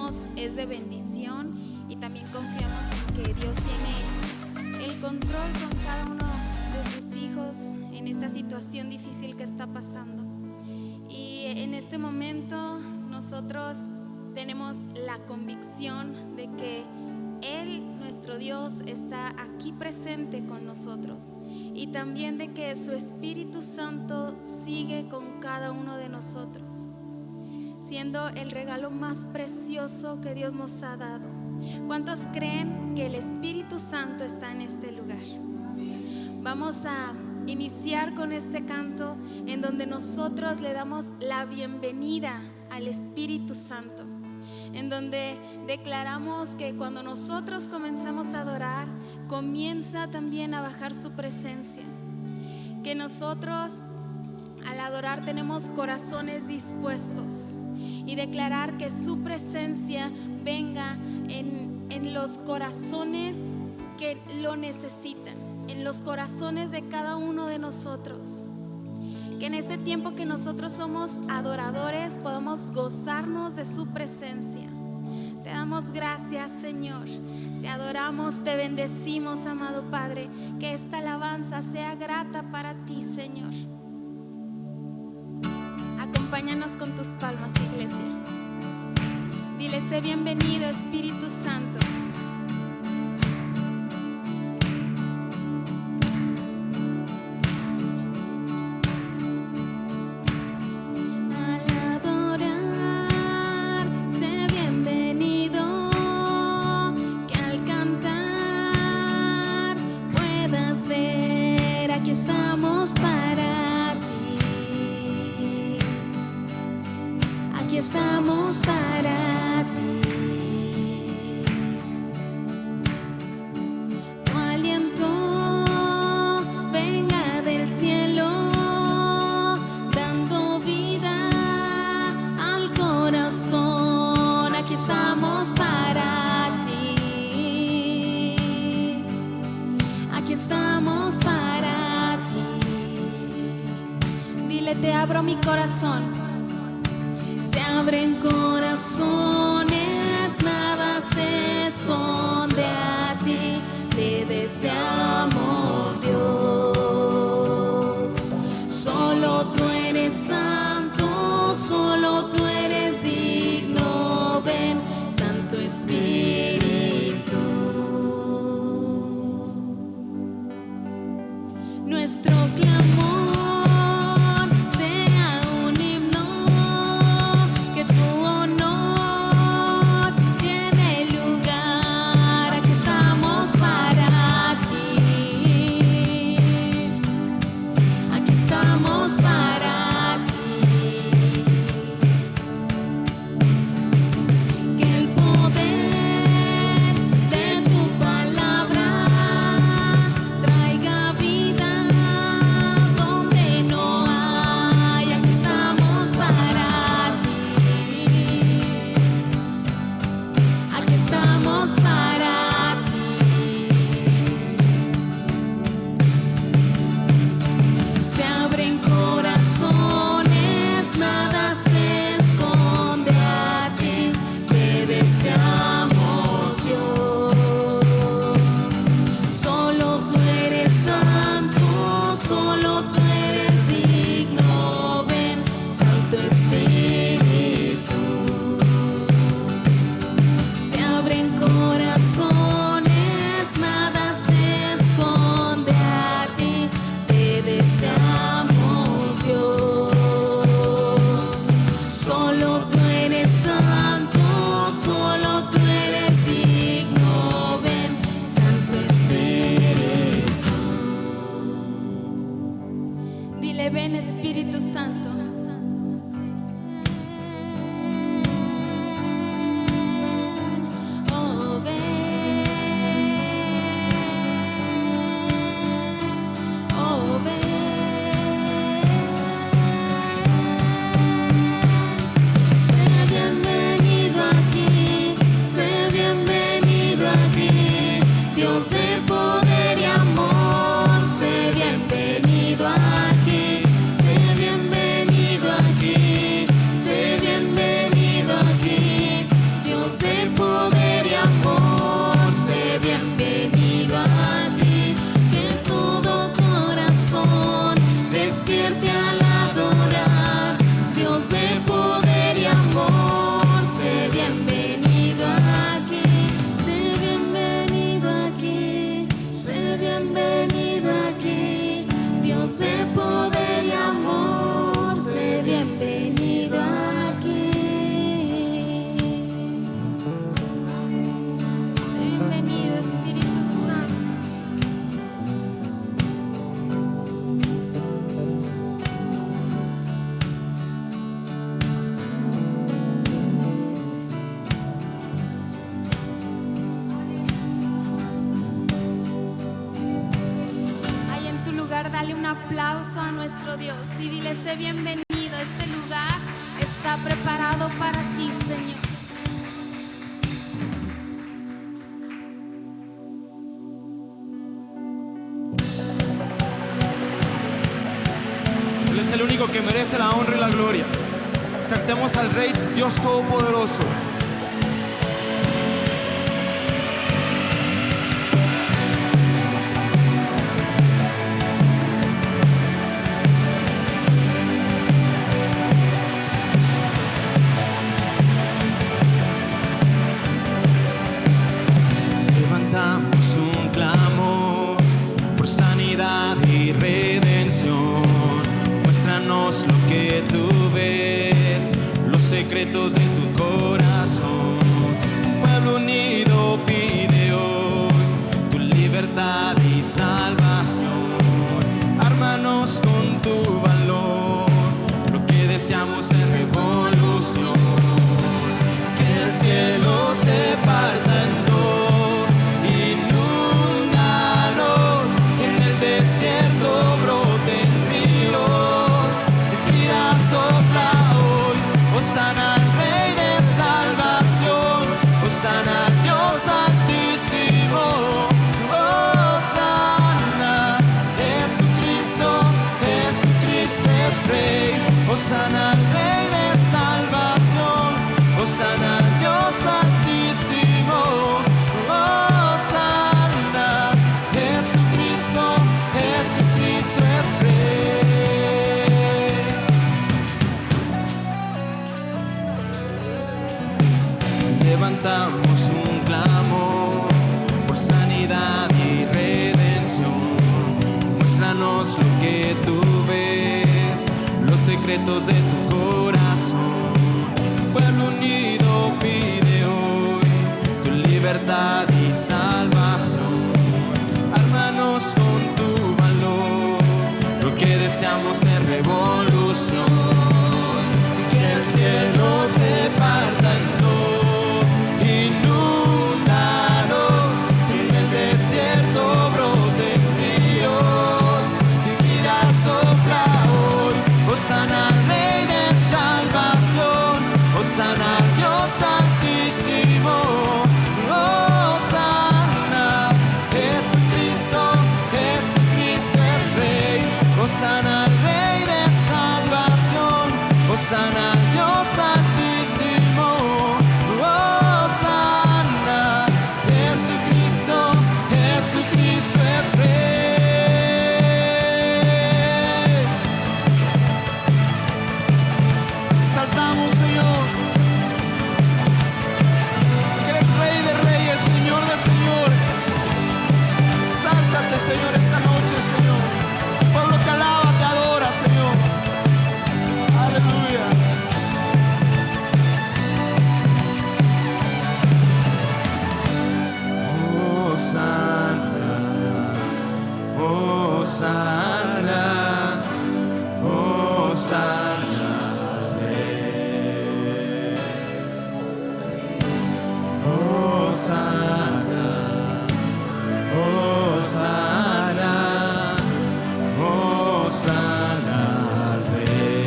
hacemos es de bendición y también confiamos en que Dios tiene el control con cada uno de sus hijos en esta situación difícil que está pasando. Y en este momento nosotros tenemos la convicción de que Él, nuestro Dios, está aquí presente con nosotros, y también de que su Espíritu Santo sigue con cada uno de nosotros, siendo el regalo más precioso que Dios nos ha dado. ¿Cuántos creen que el Espíritu Santo está en este lugar? Vamos a iniciar con este canto en donde nosotros le damos la bienvenida al Espíritu Santo, en donde declaramos que cuando nosotros comenzamos a adorar, comienza también a bajar su presencia, que nosotros al adorar tenemos corazones dispuestos, y declarar que su presencia venga en los corazones que lo necesitan, en los corazones de cada uno de nosotros. Que en este tiempo que nosotros somos adoradores podamos gozarnos de su presencia. Te damos gracias, Señor. Te adoramos, te bendecimos, amado Padre. Que esta alabanza sea grata para ti, Señor. Acompáñanos con tus palmas, iglesia. Dile: sé bienvenido, Espíritu Santo. Estamos para ti. Tu aliento venga del cielo, dando vida al corazón. Aquí estamos para ti. Aquí estamos para ti. Dile: te abro mi corazón. Abren corazones, nada se esconde a ti. Te deseamos, Dios. Solo tú eres santo, solo tú eres digno. Ven, Santo Espíritu. Nuestro clamor para ti. nuestro Dios y dile: sé bienvenido, este lugar está preparado para ti, Señor. Él es el único que merece la honra y la gloria. Exaltemos al Rey Dios Todopoderoso. Levantamos un clamor por sanidad y redención. Muéstranos lo que tú ves, los secretos de tu corazón. Un pueblo unido pide hoy tu libertad y salvación. Ármanos con tu valor, lo que deseamos es revolución. Que el cielo se parta en dos, inúndanos, en el desierto broten ríos, vida sopla hoy. Hosana al Rey de salvación, hosana al Dios altísimo, hosana, Jesucristo, Jesucristo es Rey. Hosana al Rey de salvación, hosana al Dios altísimo, hosana, Jesucristo, Jesucristo es Rey. Levantamos un clamor por sanidad y redención. Muéstranos lo que tú ves, los secretos de tu corazón. Pueblo unido pide hoy tu libertad y salvación. Ármanos con tu valor, lo que deseamos es revolución. Que el cielo se parta en dos, inúndanos, en el desierto broten ríos, y vida sopla hoy. Hosana al Rey de salvación, hosana al Dios altísimo, hosana, Jesucristo, Jesucristo es Rey. Hosana al Rey de salvación, hosana al Dios altísimo, hosana, Jesucristo, Jesucristo es Rey. Exaltamos, Señor, que eres Rey de Reyes, Señor de Señores. Exáltate, Señor, esta noche, Señor. El pueblo te alaba, te adora, Señor. Aleluya. Hosana, hosana, hosana al Rey. Hosana, hosana, hosana al Rey.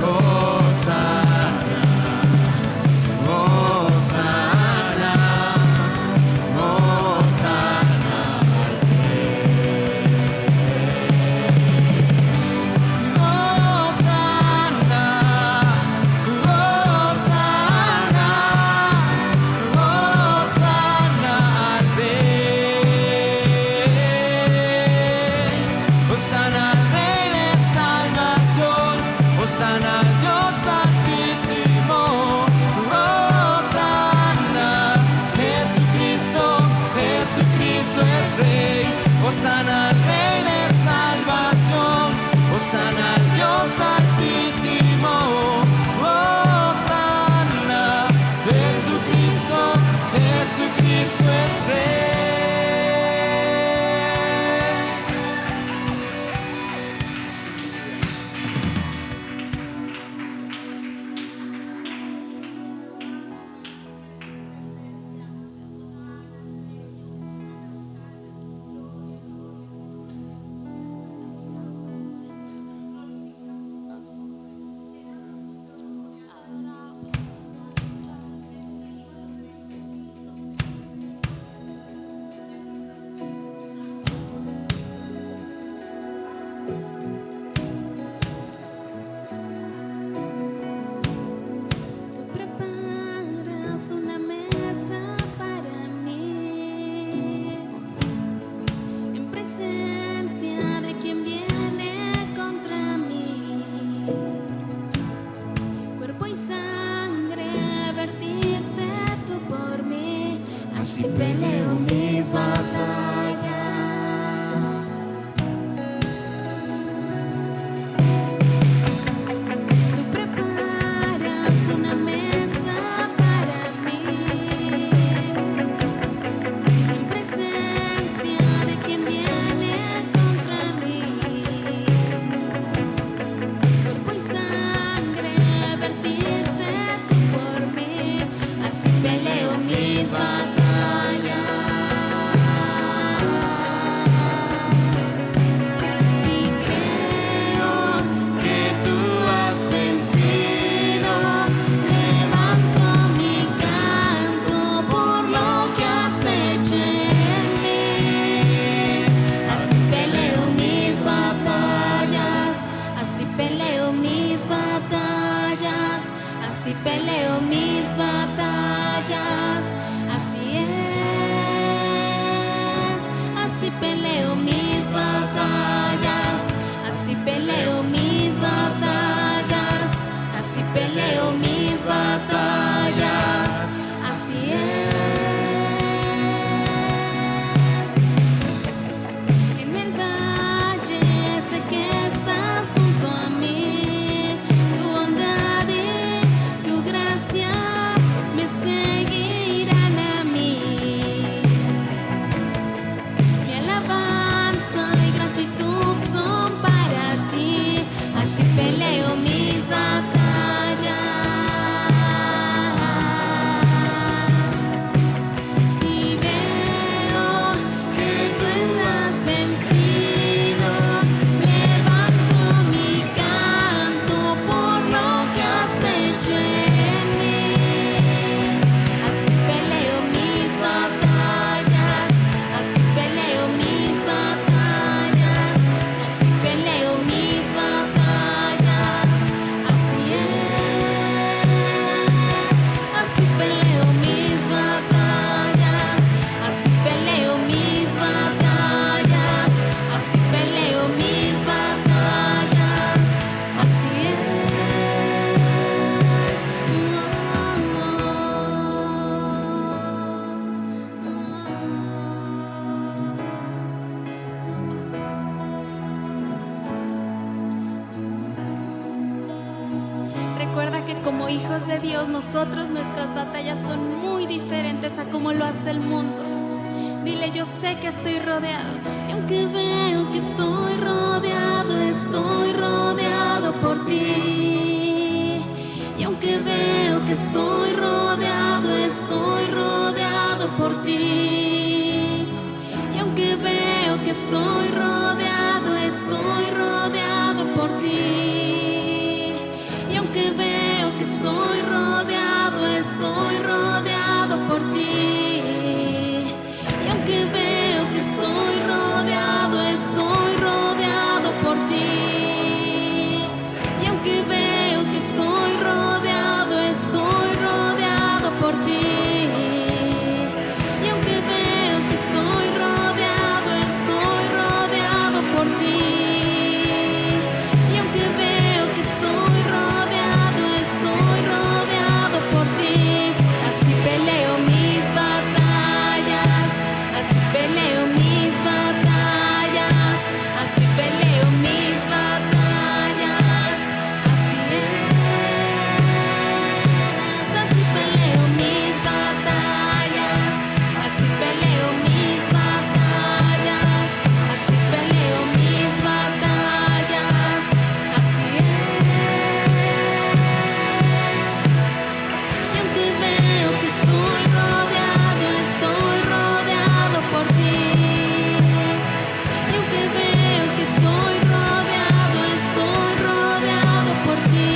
Hosana, hosana, hosana al Hosana al Dios altísimo, hosana, Jesucristo, Jesucristo es Rey. Hosana al Rey de salvación, hosana al Dios altísimo, hosana, Jesucristo, Jesucristo es Rey. así peleo mis batallas, así es, así peleo mis batallas, así peleo mis batallas, así peleo mis batallas, así es. En el valle sé que estás junto a mí, tu bondad y tu gracia me seguirán a mí. Mi alabanza y gratitud son para ti, así peleo mis batallas. Y veo que tú has vencido, levanto mi canto por lo que has hecho en mí. Así peleo mis batallas, así peleo mis batallas, así peleo mis batallas, así es, así peleo mis batallas, así peleo mis batallas, así peleo mis batallas, así es. Recuerda que como hijos de Dios, nosotros, nuestras batallas son muy diferentes a como lo hace el mundo. Dile, yo sé que estoy rodeado, y aunque veo que estoy rodeado por ti. Y aunque veo que estoy rodeado por ti. Y aunque veo que estoy rodeado por ti. Y aunque veo que estoy rodeado por ti. Y aunque veo que estoy rodeado por ti. Y aunque veo que estoy rodeado por ti. Y aunque veo que estoy rodeado por ti. Y aunque veo que estoy rodeado por ti. Así peleo mis batallas, así peleo mis batallas, así peleo mis batallas, así es, así peleo mis batallas, así peleo mis batallas, así peleo mis batallas, así es. Y aunque veo que estoy rodeado por ti. Y aunque veo que estoy rodeado por ti.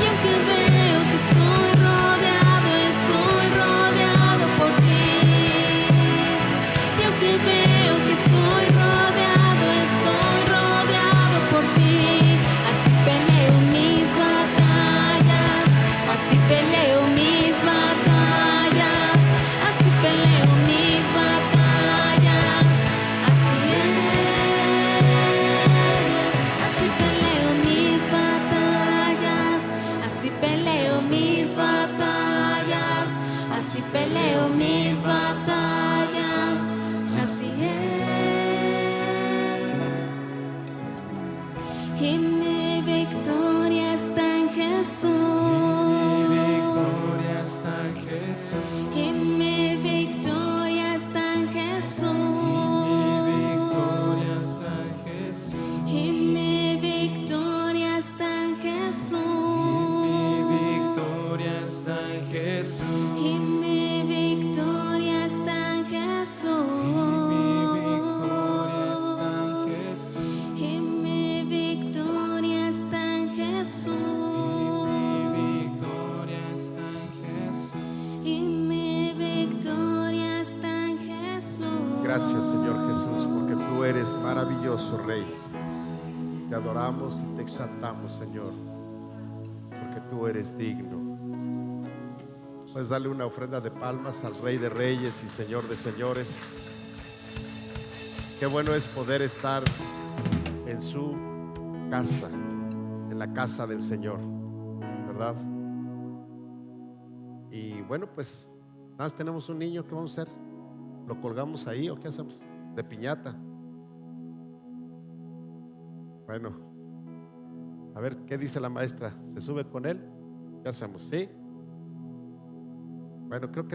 Y aunque veo que estoy rodeado por ti. Y aunque veo que estoy rodeado por ti. Así peleo mis batallas, así peleo mis batallas, así peleo mis batallas, así es, así peleo mis batallas, así peleo mis batallas, así peleo mis batallas, así es. Y mi victoria está en Jesús. Mi victoria está en Jesús. Y mi victoria está en Jesús. Mi victoria está en Jesús. Y mi victoria está en Jesús. Mi victoria está en Jesús. Y mi victoria está en Jesús. Mi victoria está en Jesús. Y mi victoria está en Jesús. Mi victoria está en Jesús. Y mi victoria está en Jesús. Gracias, Señor Jesús, porque tú eres maravilloso, Rey. Te adoramos y te exaltamos, Señor, porque porque tú eres digno. Puedes darle una ofrenda de palmas al Rey de Reyes y Señor de Señores. Qué bueno es poder estar en su casa, en la casa del Señor, ¿verdad? Y bueno, pues nada más tenemos un niño. ¿Qué vamos a hacer? ¿Lo colgamos ahí o qué hacemos? De piñata. Bueno, a ver qué dice la maestra. ¿Se sube con él? ¿Qué hacemos? ¿Sí? Bueno, creo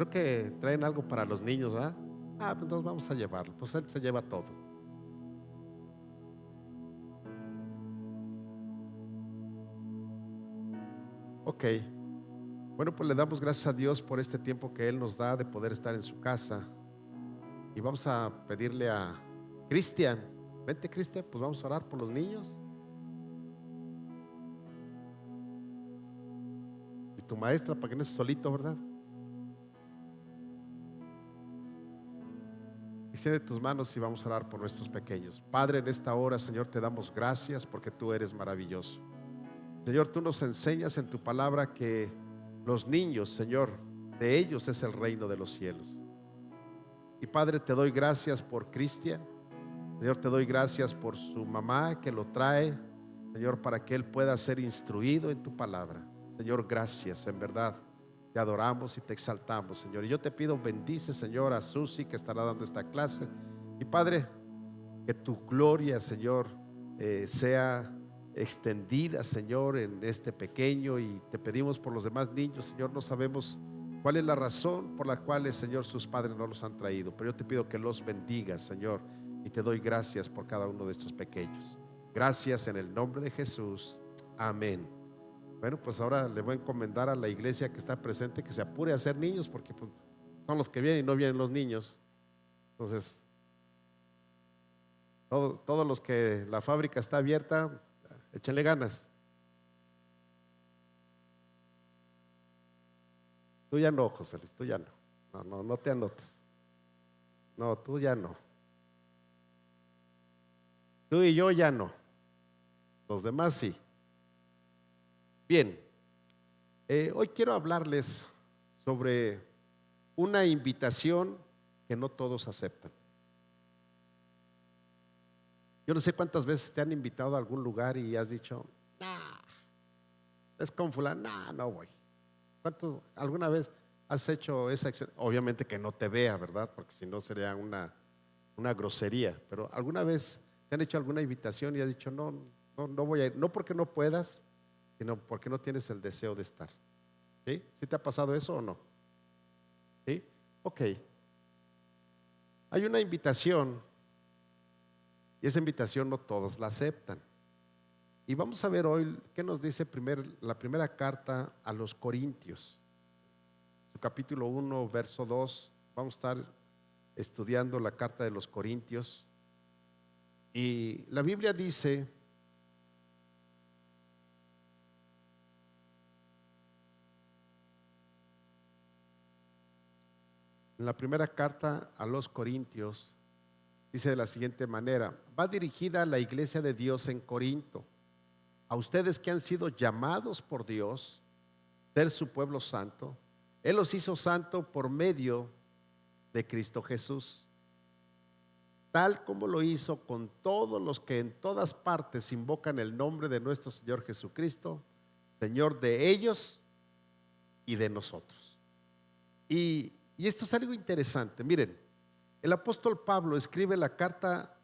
que traen algo para los niños, ¿verdad? Pues entonces vamos a llevarlo. Pues él se lleva todo. Ok. Bueno, pues le damos gracias a Dios por este tiempo que Él nos da de poder estar en su casa. Y vamos a pedirle a Cristian. Vente, Cristian, pues vamos a orar por los niños. Y tu maestra, para que no estés solito, ¿verdad? Extiende tus manos y vamos a orar por nuestros pequeños. Padre, en esta hora, Señor, te damos gracias porque tú eres maravilloso. Señor, tú nos enseñas en tu palabra que los niños, Señor, de ellos es el reino de los cielos. Y Padre, te doy gracias por Cristian. Señor, te doy gracias por su mamá que lo trae, Señor, para que él pueda ser instruido en tu palabra. Señor, gracias, en verdad. Te adoramos y te exaltamos, Señor. Y yo te pido, bendice, Señor, a Susi que estará dando esta clase. Y Padre, que tu gloria, Señor, sea extendida, Señor, en este pequeño. Y te pedimos por los demás niños, Señor. No sabemos cuál es la razón por la cual, Señor, sus padres no los han traído, pero yo te pido que los bendigas, Señor, y te doy gracias por cada uno de estos pequeños. Gracias en el nombre de Jesús. Amén. Bueno, pues ahora le voy a encomendar a la iglesia que está presente que se apure a hacer niños, porque pues, son los que vienen y no vienen los niños. Entonces, todos los que la fábrica está abierta, échenle ganas. Tú ya no, José Luis, tú ya no. No te anotes. No, tú ya no. Tú y yo ya no. Los demás sí. Bien, hoy quiero hablarles sobre una invitación que no todos aceptan. Yo no sé cuántas veces te han invitado a algún lugar y has dicho, nah, es con fulano, nah, no voy. ¿Alguna vez has hecho esa acción? Obviamente que no te vea, ¿verdad? Porque si no sería una grosería. Pero ¿alguna vez te han hecho alguna invitación y has dicho, no voy a ir? No porque no puedas, sino porque no tienes el deseo de estar. ¿Sí? ¿Sí te ha pasado eso o no? ¿Sí? Ok. Hay una invitación y esa invitación no todos la aceptan. Y vamos a ver hoy qué nos dice la primera carta a los Corintios. Su capítulo 1, verso 2. Vamos a estar estudiando la carta de los Corintios. Y la Biblia dice: en la primera carta a los Corintios, dice de la siguiente manera: va dirigida a la iglesia de Dios en Corinto, a ustedes que han sido llamados por Dios, ser su pueblo santo. Él los hizo santo por medio de Cristo Jesús, tal como lo hizo con todos los que en todas partes invocan el nombre de nuestro Señor Jesucristo, Señor de ellos y de nosotros. Y esto es algo interesante. Miren, el apóstol Pablo escribe la carta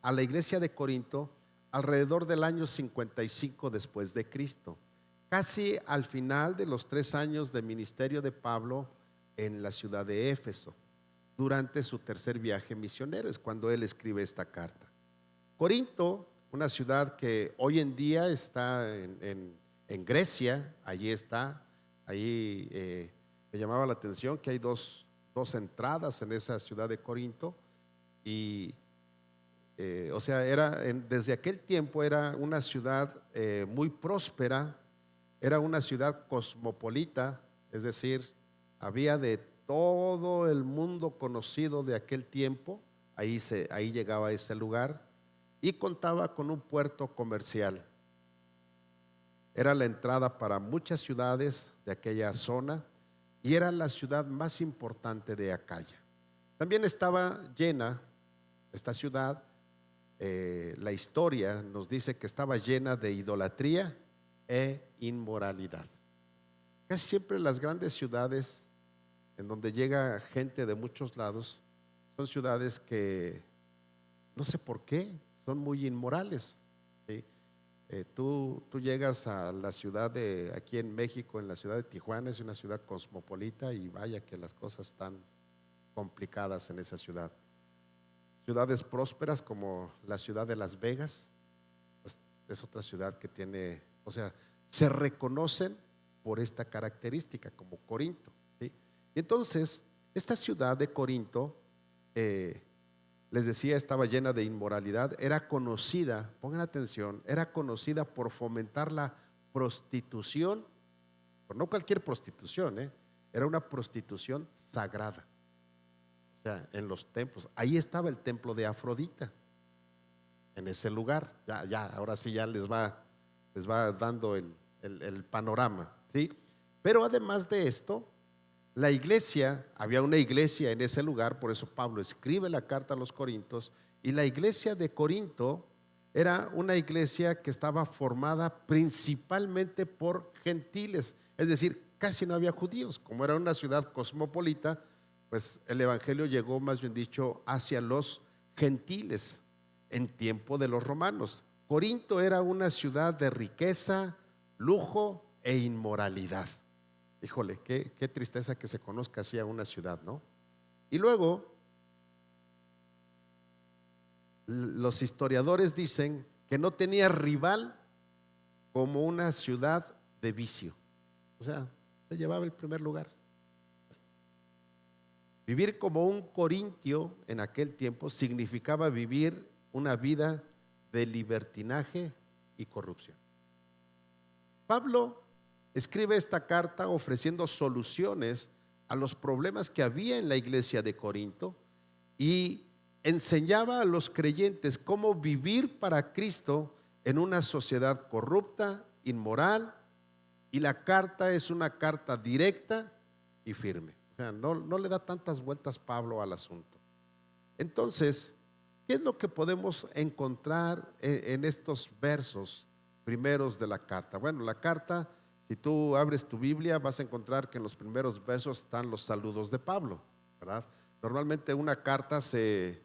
a la iglesia de Corinto alrededor del año 55 después de Cristo, casi al final de los 3 años de ministerio de Pablo en la ciudad de Éfeso. Durante su tercer viaje misionero es cuando él escribe esta carta. Corinto, una ciudad que hoy en día está en Grecia, allí está. Allí me llamaba la atención que hay dos entradas en esa ciudad de Corinto. Y o sea, desde aquel tiempo era una ciudad muy próspera, era una ciudad cosmopolita, es decir, había de todo el mundo conocido de aquel tiempo. Ahí llegaba a ese lugar y contaba con un puerto comercial. era la entrada para muchas ciudades de aquella zona y era la ciudad más importante de Acaya. También estaba llena esta ciudad, la historia nos dice que estaba llena de idolatría e inmoralidad. Casi siempre las grandes ciudades en donde llega gente de muchos lados son ciudades que no sé por qué son muy inmorales, ¿sí? Tú llegas a la ciudad de aquí en México, en la ciudad de Tijuana, es una ciudad cosmopolita y vaya que las cosas están complicadas en esa ciudad. Ciudades prósperas como la ciudad de Las Vegas, pues es otra ciudad que tiene, o sea, se reconocen por esta característica como Corinto, ¿sí? Y entonces, esta ciudad de Corinto, les decía, estaba llena de inmoralidad, era conocida, pongan atención, era conocida por fomentar la prostitución, pero no cualquier prostitución, era una prostitución sagrada. O sea, en los templos, ahí estaba el templo de Afrodita, en ese lugar, ahora sí ya les va dando el panorama, ¿sí? Pero además de esto, la iglesia, había una iglesia en ese lugar, por eso Pablo escribe la carta a los Corintios, y la iglesia de Corinto era una iglesia que estaba formada principalmente por gentiles, es decir, casi no había judíos. Como era una ciudad cosmopolita, pues el evangelio llegó, más bien dicho, hacia los gentiles en tiempo de los romanos. Corinto era una ciudad de riqueza, lujo e inmoralidad. Híjole, qué tristeza que se conozca así a una ciudad, ¿no? Y luego, los historiadores dicen que no tenía rival como una ciudad de vicio. O sea, se llevaba el primer lugar. Vivir como un corintio en aquel tiempo significaba vivir una vida de libertinaje y corrupción. Pablo escribe esta carta ofreciendo soluciones a los problemas que había en la iglesia de Corinto y enseñaba a los creyentes cómo vivir para Cristo en una sociedad corrupta, inmoral, y la carta es una carta directa y firme. O sea, no le da tantas vueltas Pablo al asunto. Entonces, ¿qué es lo que podemos encontrar en estos versos primeros de la carta? Bueno, la carta, si tú abres tu Biblia, vas a encontrar que en los primeros versos están los saludos de Pablo, ¿verdad? Normalmente una carta se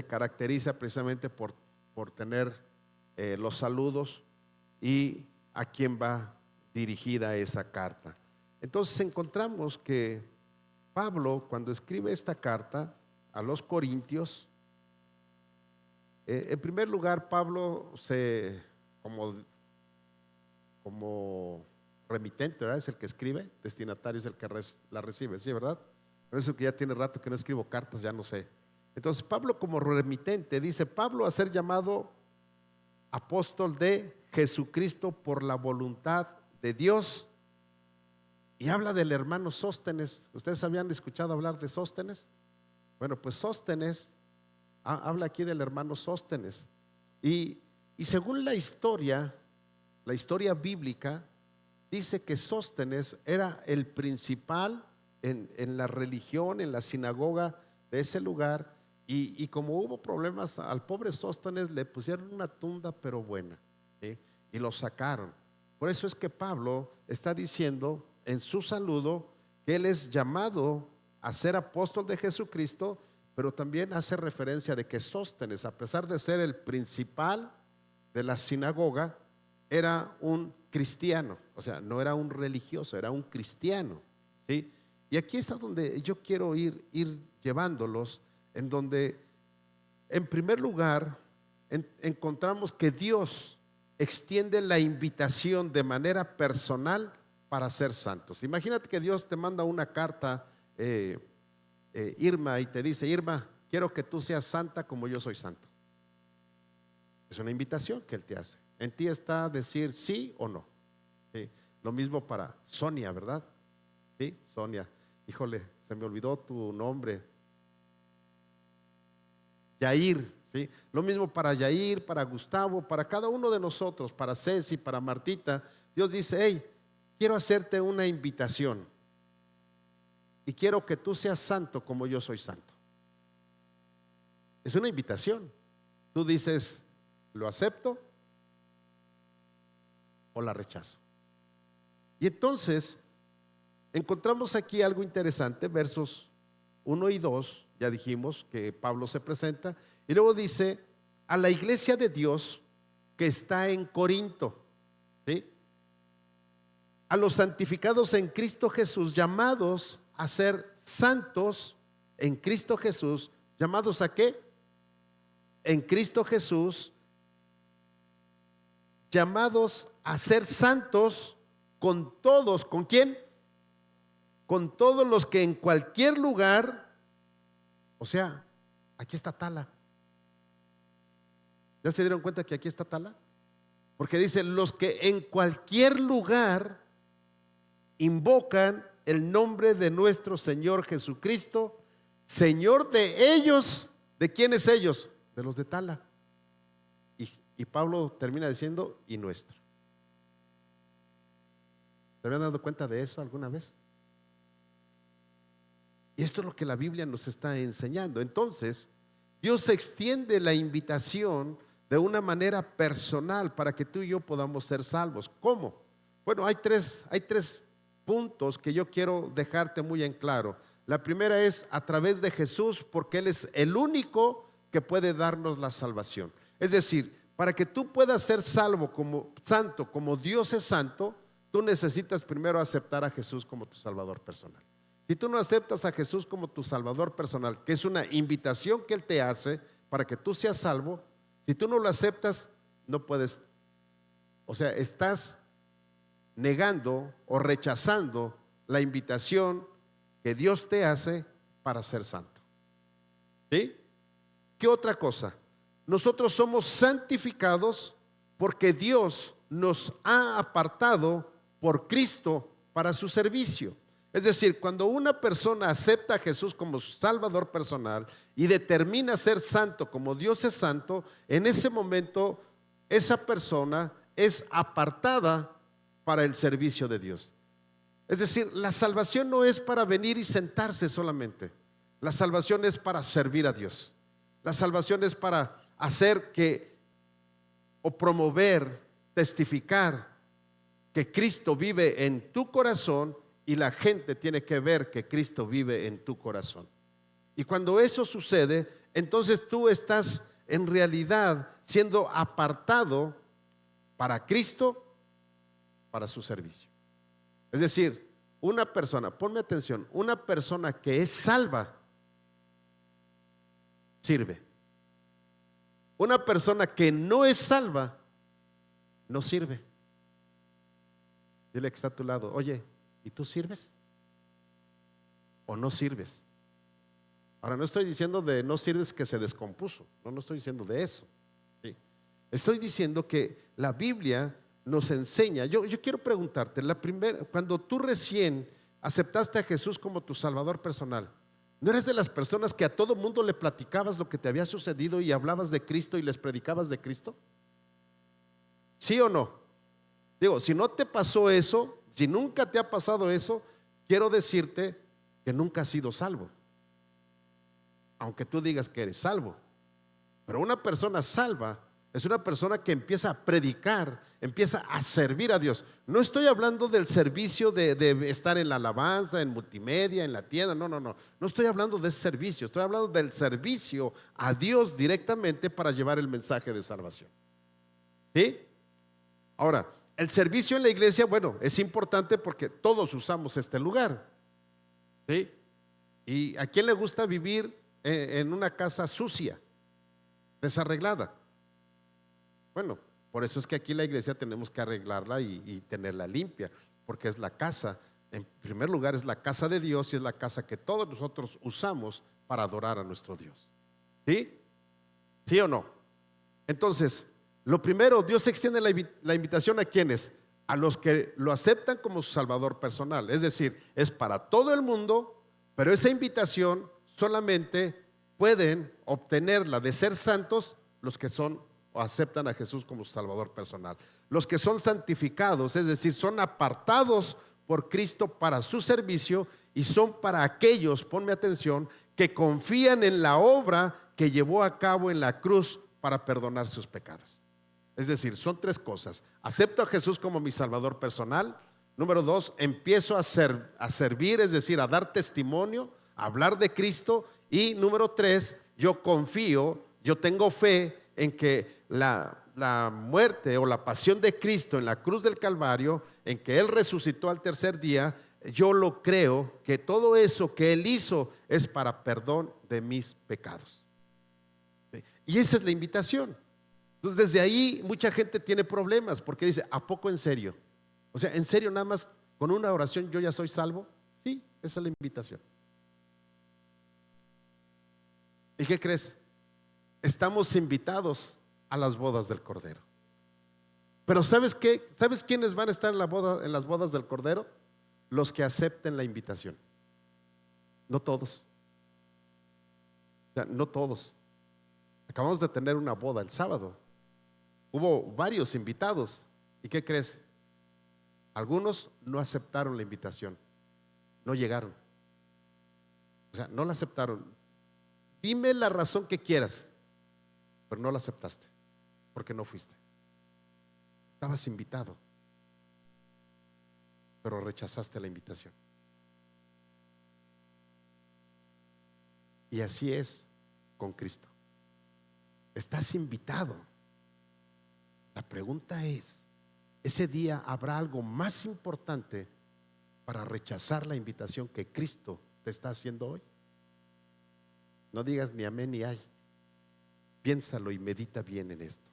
caracteriza precisamente por tener los saludos y a quién va dirigida esa carta. Entonces encontramos que Pablo, cuando escribe esta carta a los Corintios, en primer lugar, Pablo como remitente, ¿verdad? Es el que escribe, destinatario es el que la recibe, ¿sí, verdad? Por eso que ya tiene rato que no escribo cartas, ya no sé. Entonces Pablo como remitente dice: Pablo, a ser llamado apóstol de Jesucristo por la voluntad de Dios. Y habla del hermano Sóstenes. ¿Ustedes habían escuchado hablar de Sóstenes? Bueno, pues Sóstenes habla aquí del hermano Sóstenes. Y según la historia bíblica, dice que Sóstenes era el principal en la religión, en la sinagoga de ese lugar. Y como hubo problemas, al pobre Sóstenes le pusieron una tunda pero buena, ¿sí? Y lo sacaron. Por eso es que Pablo está diciendo en su saludo que él es llamado a ser apóstol de Jesucristo, pero también hace referencia de que Sóstenes, a pesar de ser el principal de la sinagoga, era un cristiano. O sea, no era un religioso, era un cristiano, ¿sí? Y aquí es a donde yo quiero ir llevándolos, en donde en primer lugar encontramos que Dios extiende la invitación de manera personal para ser santos. Imagínate que Dios te manda una carta, Irma, y te dice: Irma, quiero que tú seas santa como yo soy santo. Es una invitación que Él te hace. En ti está decir sí o no, ¿sí? Lo mismo para Sonia, ¿verdad? Sí, Sonia. Híjole, se me olvidó tu nombre. Yair, ¿sí? Lo mismo para Yair, para Gustavo, para cada uno de nosotros, para Ceci, para Martita. Dios dice: hey, quiero hacerte una invitación y quiero que tú seas santo como yo soy santo. Es una invitación. Tú dices: ¿lo acepto o la rechazo? Y entonces encontramos aquí algo interesante, versos 1 y 2, ya dijimos que Pablo se presenta, y luego dice: a la iglesia de Dios que está en Corinto, ¿sí? A los santificados en Cristo Jesús, llamados a ser santos en Cristo Jesús. ¿Llamados a qué? En Cristo Jesús, llamados a ser santos con todos. ¿Con quién? Con todos los que en cualquier lugar, o sea, aquí está Tala. ¿Ya se dieron cuenta que aquí está Tala? Porque dice: los que en cualquier lugar invocan el nombre de nuestro Señor Jesucristo, Señor de ellos. ¿De quiénes ellos? De los de Tala. Y Pablo termina diciendo: y nuestro. ¿Se habían dado cuenta de eso alguna vez? Y esto es lo que la Biblia nos está enseñando. Entonces, Dios extiende la invitación de una manera personal para que tú y yo podamos ser salvos. ¿Cómo? Bueno, hay tres puntos que yo quiero dejarte muy en claro. La primera es a través de Jesús, porque Él es el único que puede darnos la salvación. Es decir, para que tú puedas ser salvo como santo, como Dios es santo, tú necesitas primero aceptar a Jesús como tu Salvador personal. Si tú no aceptas a Jesús como tu Salvador personal, que es una invitación que Él te hace para que tú seas salvo, si tú no lo aceptas, no puedes, o sea, estás negando o rechazando la invitación que Dios te hace para ser santo. ¿Sí? ¿Qué otra cosa? Nosotros somos santificados porque Dios nos ha apartado por Cristo para su servicio. Es decir, cuando una persona acepta a Jesús como su Salvador personal y determina ser santo como Dios es santo, en ese momento esa persona es apartada para el servicio de Dios. Es decir, la salvación no es para venir y sentarse solamente. La salvación es para servir a Dios. La salvación es para hacer que, o promover, testificar que Cristo vive en tu corazón, y la gente tiene que ver que Cristo vive en tu corazón. Y cuando eso sucede, entonces tú estás en realidad siendo apartado para Cristo, para su servicio. Es decir, una persona, ponme atención, una persona que es salva, sirve. Una persona que no es salva, no sirve. Dile que está a tu lado: oye, ¿y tú sirves o no sirves? Ahora, no estoy diciendo de no sirves que se descompuso, no estoy diciendo de eso, ¿sí? Estoy diciendo que la Biblia nos enseña. Yo quiero preguntarte, cuando tú recién aceptaste a Jesús como tu Salvador personal, ¿no eres de las personas que a todo mundo le platicabas lo que te había sucedido y hablabas de Cristo y les predicabas de Cristo? ¿Sí o no? Digo, si no te pasó eso, si nunca te ha pasado eso, quiero decirte que nunca has sido salvo, aunque tú digas que eres salvo. Pero una persona salva es una persona que empieza a predicar, empieza a servir a Dios. No estoy hablando del servicio de estar en la alabanza, en multimedia, en la tienda, no estoy hablando de ese servicio. Estoy hablando del servicio a Dios directamente para llevar el mensaje de salvación. ¿Sí? Ahora, el servicio en la iglesia, bueno, es importante porque todos usamos este lugar, ¿sí? ¿Y a quién le gusta vivir en una casa sucia, desarreglada? Bueno, por eso es que aquí en la iglesia tenemos que arreglarla y tenerla limpia, porque es la casa, en primer lugar es la casa de Dios y es la casa que todos nosotros usamos para adorar a nuestro Dios. ¿Sí? ¿Sí o no? Entonces, lo primero, Dios extiende la invitación a quienes, a los que lo aceptan como su Salvador personal. Es decir, es para todo el mundo, pero esa invitación solamente pueden obtenerla de ser santos los que son o aceptan a Jesús como su Salvador personal. Los que son santificados, es decir, son apartados por Cristo para su servicio, y son para aquellos, ponme atención, que confían en la obra que llevó a cabo en la cruz para perdonar sus pecados. Es decir, son tres cosas: acepto a Jesús como mi Salvador personal. Número dos, empiezo a servir, es decir, a dar testimonio, a hablar de Cristo. Y número tres, yo confío, yo tengo fe en que la muerte o la pasión de Cristo en la cruz del Calvario, en que Él resucitó al tercer día, yo lo creo, que todo eso que Él hizo es para perdón de mis pecados. Y esa es la invitación. Entonces desde ahí mucha gente tiene problemas porque dice: ¿a poco en serio? O sea, ¿en serio nada más con una oración yo ya soy salvo? Sí, esa es la invitación. ¿Y qué crees? Estamos invitados a las bodas del Cordero. Pero ¿sabes qué? ¿Sabes quiénes van a estar en las bodas del Cordero? Los que acepten la invitación. No todos. O sea, no todos. Acabamos de tener una boda el sábado. Hubo varios invitados. ¿Y qué crees? Algunos no aceptaron la invitación. No llegaron. O sea, no la aceptaron. Dime la razón que quieras, pero no la aceptaste porque no fuiste. Estabas invitado, pero rechazaste la invitación. Y así es con Cristo. Estás invitado. La pregunta es: ¿ese día habrá algo más importante para rechazar la invitación que Cristo te está haciendo hoy? No digas ni amén ni ay. Piénsalo y medita bien en esto.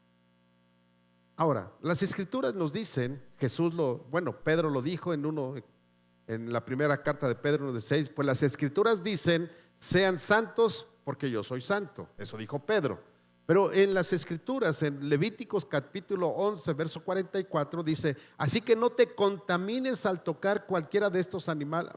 Ahora, las Escrituras nos dicen, Pedro lo dijo en la primera carta de Pedro 1:6, pues las Escrituras dicen: sean santos porque yo soy santo. Eso dijo Pedro. Pero en las Escrituras, en Levíticos capítulo 11, verso 44, dice: así que no te contamines al tocar cualquiera de estos animales.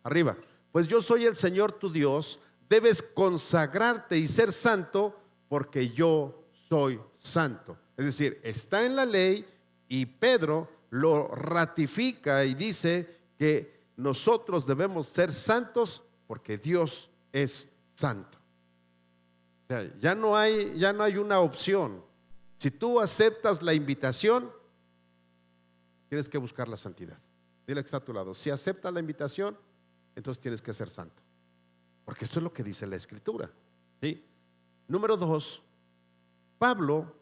Arriba. Pues yo soy el Señor tu Dios, debes consagrarte y ser santo porque yo soy santo. Es decir, está en la ley, y Pedro lo ratifica y dice que nosotros debemos ser santos porque Dios es santo. O sea, ya no hay una opción. Si tú aceptas la invitación, tienes que buscar la santidad. Dile que está a tu lado: si aceptas la invitación, entonces tienes que ser santo, porque eso es lo que dice la Escritura, ¿sí? Número dos, Pablo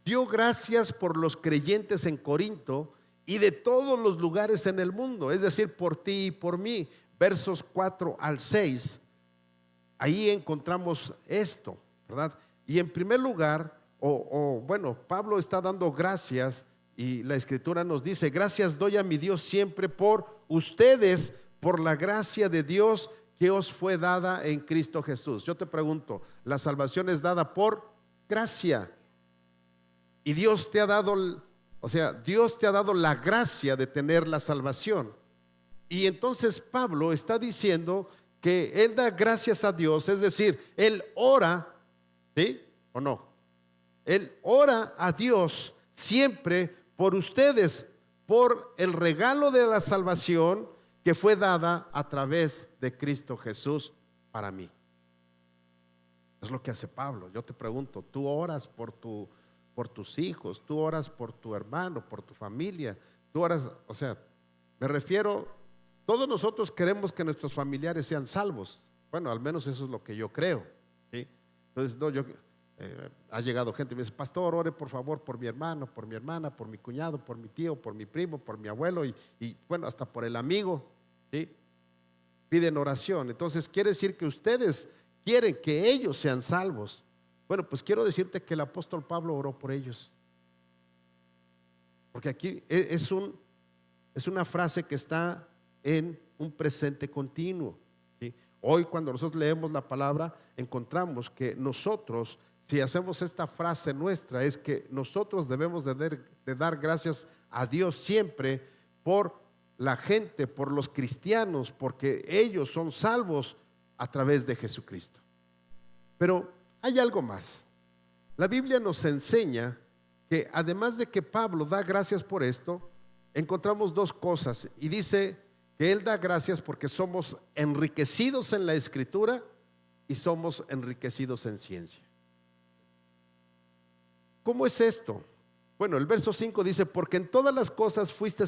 dio gracias por los creyentes en Corinto y de todos los lugares en el mundo, es decir, por ti y por mí. Versos 4 al 6, ahí encontramos esto, ¿verdad? Y en primer lugar, Pablo está dando gracias, y la Escritura nos dice: gracias doy a mi Dios siempre por ustedes, por la gracia de Dios que os fue dada en Cristo Jesús. Yo te pregunto, la salvación es dada por gracia, y Dios te ha dado la gracia de tener la salvación. Y entonces Pablo está diciendo que él da gracias a Dios, es decir, él ora, ¿sí o no? Él ora a Dios siempre por ustedes, por el regalo de la salvación que fue dada a través de Cristo Jesús para mí. Es lo que hace Pablo. Yo te pregunto, ¿tú oras por tus hijos? ¿Tú oras por tu hermano, por tu familia? ¿Tú oras? O sea, me refiero, todos nosotros queremos que nuestros familiares sean salvos. Bueno, al menos eso es lo que yo creo, ¿sí? Entonces, ha llegado gente y me dice: pastor, ore por favor por mi hermano, por mi hermana, por mi cuñado, por mi tío, por mi primo, por mi abuelo y hasta por el amigo, ¿sí? Piden oración. Entonces quiere decir que ustedes quieren que ellos sean salvos. Bueno, pues quiero decirte que el apóstol Pablo oró por ellos, porque aquí es una frase que está en un presente continuo, ¿sí? Hoy, cuando nosotros leemos la palabra, encontramos que nosotros, si hacemos esta frase nuestra, es que nosotros debemos de dar gracias a Dios siempre por la gente, por los cristianos, porque ellos son salvos a través de Jesucristo. Pero hay algo más. La Biblia nos enseña que además de que Pablo da gracias por esto, encontramos dos cosas. Y dice que él da gracias porque somos enriquecidos en la Escritura y somos enriquecidos en ciencia. ¿Cómo es esto? Bueno, el verso 5 dice, porque en todas las cosas fuiste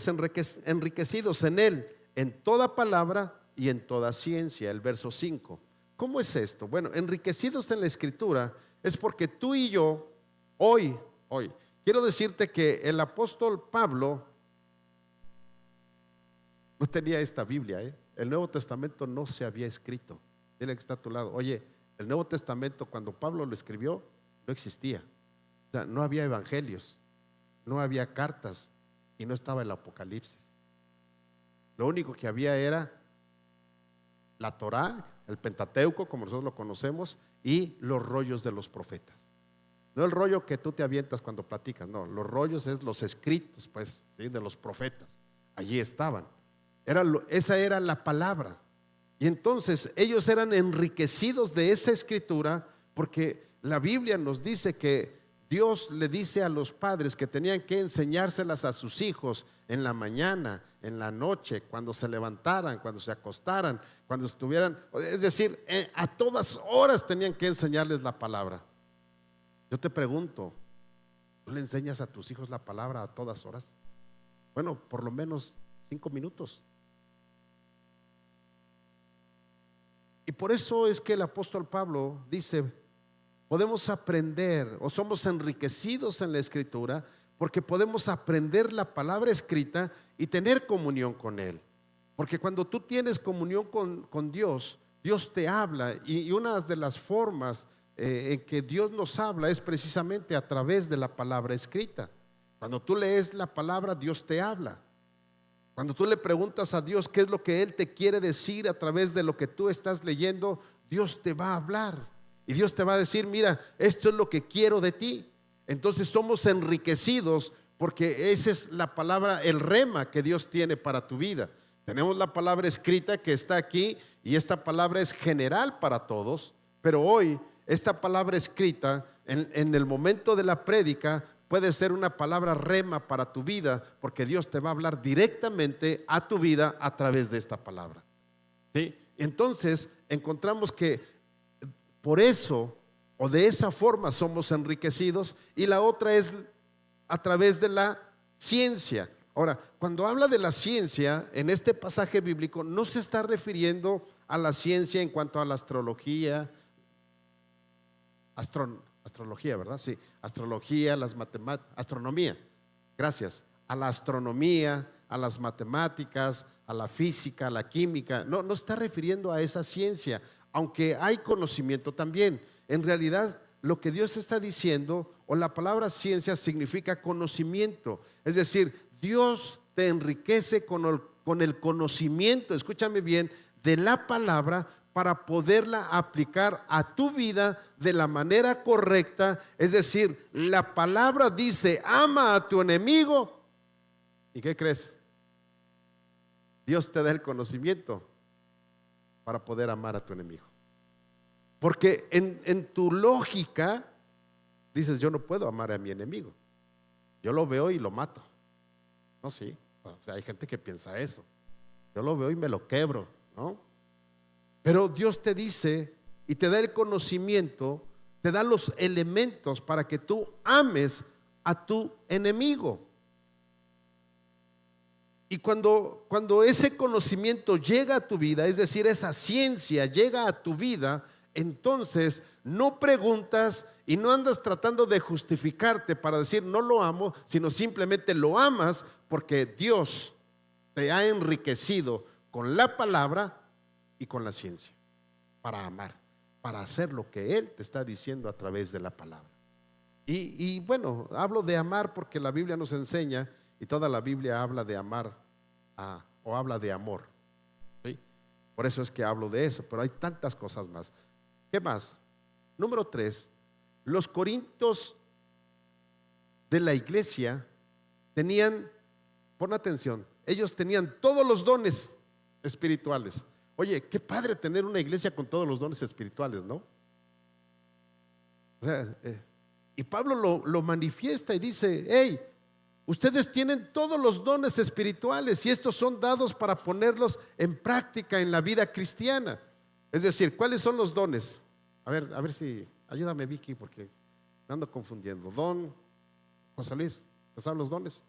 enriquecidos en él, en toda palabra y en toda ciencia. El verso 5. ¿Cómo es esto? Bueno, enriquecidos en la Escritura es porque tú y yo, hoy, quiero decirte que el apóstol Pablo no tenía esta Biblia, El Nuevo Testamento no se había escrito. Dile que está a tu lado, oye, el Nuevo Testamento cuando Pablo lo escribió no existía. O sea, no había evangelios, no había cartas y no estaba el Apocalipsis. Lo único que había era la Torá, el Pentateuco, como nosotros lo conocemos, y los rollos de los profetas. No el rollo que tú te avientas cuando platicas, no, los rollos es los escritos, pues, ¿sí? De los profetas. Allí estaban. Esa era la palabra. Y entonces ellos eran enriquecidos de esa escritura, porque la Biblia nos dice que Dios le dice a los padres que tenían que enseñárselas a sus hijos en la mañana, en la noche, cuando se levantaran, cuando se acostaran, cuando estuvieran, es decir, a todas horas tenían que enseñarles la palabra. Yo te pregunto, ¿tú le enseñas a tus hijos la palabra a todas horas? Bueno, por lo menos 5 minutos. Y por eso es que el apóstol Pablo dice, podemos aprender o somos enriquecidos en la Escritura porque podemos aprender la palabra escrita y tener comunión con Él. Porque cuando tú tienes comunión con Dios, Dios te habla, y una de las formas en que Dios nos habla es precisamente a través de la palabra escrita. Cuando tú lees la palabra, Dios te habla. Cuando tú le preguntas a Dios qué es lo que Él te quiere decir a través de lo que tú estás leyendo, Dios te va a hablar. Y Dios te va a decir, mira, esto es lo que quiero de ti. Entonces somos enriquecidos porque esa es la palabra, el rema que Dios tiene para tu vida. Tenemos la palabra escrita que está aquí y esta palabra es general para todos, pero hoy esta palabra escrita en el momento de la prédica puede ser una palabra rema para tu vida, porque Dios te va a hablar directamente a tu vida a través de esta palabra. ¿Sí? Entonces encontramos que por eso o de esa forma somos enriquecidos, y la otra es a través de la ciencia. Ahora, cuando habla de la ciencia en este pasaje bíblico, no se está refiriendo a la ciencia en cuanto a la astrología, astrología, ¿verdad? Sí, astrología, las matemáticas, astronomía, gracias, a la astronomía, a las matemáticas, a la física, a la química. No está refiriendo a esa ciencia, aunque hay conocimiento también. En realidad, lo que Dios está diciendo, o la palabra ciencia significa conocimiento, es decir, Dios te enriquece con el conocimiento, escúchame bien, de la palabra para poderla aplicar a tu vida de la manera correcta. Es decir, la palabra dice, ama a tu enemigo. ¿Y qué crees? Dios te da el conocimiento para poder amar a tu enemigo. Porque en tu lógica dices, yo no puedo amar a mi enemigo, yo lo veo y lo mato. No, sí, o sea, hay gente que piensa eso. Yo lo veo y me lo quebro, ¿no? Pero Dios te dice y te da el conocimiento, te da los elementos para que tú ames a tu enemigo. Y cuando ese conocimiento llega a tu vida, es decir, esa ciencia llega a tu vida, entonces no preguntas y no andas tratando de justificarte para decir no lo amo, sino simplemente lo amas porque Dios te ha enriquecido con la palabra y con la ciencia para amar, para hacer lo que Él te está diciendo a través de la palabra. Y bueno, hablo de amar porque la Biblia nos enseña, y toda la Biblia habla de amar o habla de amor, ¿sí? Por eso es que hablo de eso, pero hay tantas cosas más. ¿Qué más? Número 3, los corintios de la iglesia tenían, pon atención, ellos tenían todos los dones espirituales. Oye, qué padre tener una iglesia con todos los dones espirituales, ¿no? O sea, y Pablo lo manifiesta y dice: hey, ustedes tienen todos los dones espirituales y estos son dados para ponerlos en práctica en la vida cristiana. Es decir, ¿cuáles son los dones? A ver si, ayúdame Vicky, porque me ando confundiendo. Don José Luis, ¿te saben los dones?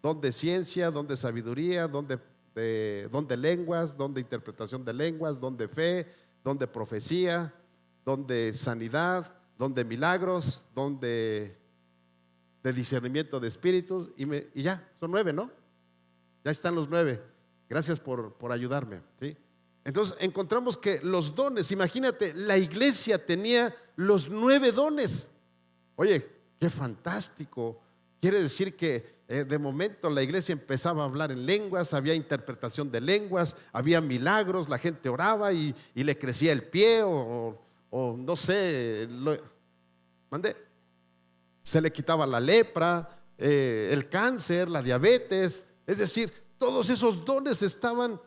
Don de ciencia, don de sabiduría, don de lenguas, don de interpretación de lenguas, don de fe, don de profecía, don de sanidad, don de milagros, don de discernimiento de espíritus, y ya, son 9, ¿no? Ya están los 9. Gracias por ayudarme, ¿sí? Entonces encontramos que los dones, imagínate, la iglesia tenía los 9 dones. Oye, qué fantástico. Quiere decir que de momento la iglesia empezaba a hablar en lenguas, había interpretación de lenguas, había milagros, la gente oraba y le crecía el pie o no sé, se le quitaba la lepra, el cáncer, la diabetes. Es decir, todos esos dones estaban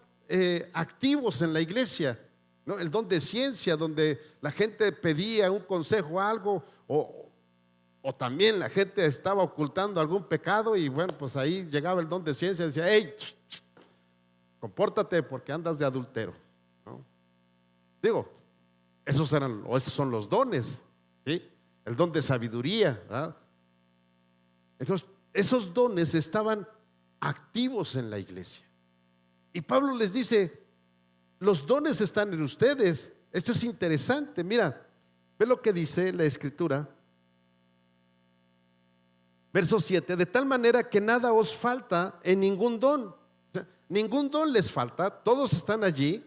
activos en la iglesia, ¿no? El don de ciencia, donde la gente pedía un consejo o algo, o también la gente estaba ocultando algún pecado, y bueno, pues ahí llegaba el don de ciencia y decía: hey, compórtate porque andas de adúltero, ¿no? Digo, esos son los dones, ¿sí? El don de sabiduría, ¿verdad? Entonces, esos dones estaban activos en la iglesia. Y Pablo les dice: los dones están en ustedes. Esto es interesante. Mira, ve lo que dice la escritura. Verso 7: de tal manera que nada os falta en ningún don. O sea, ningún don les falta, todos están allí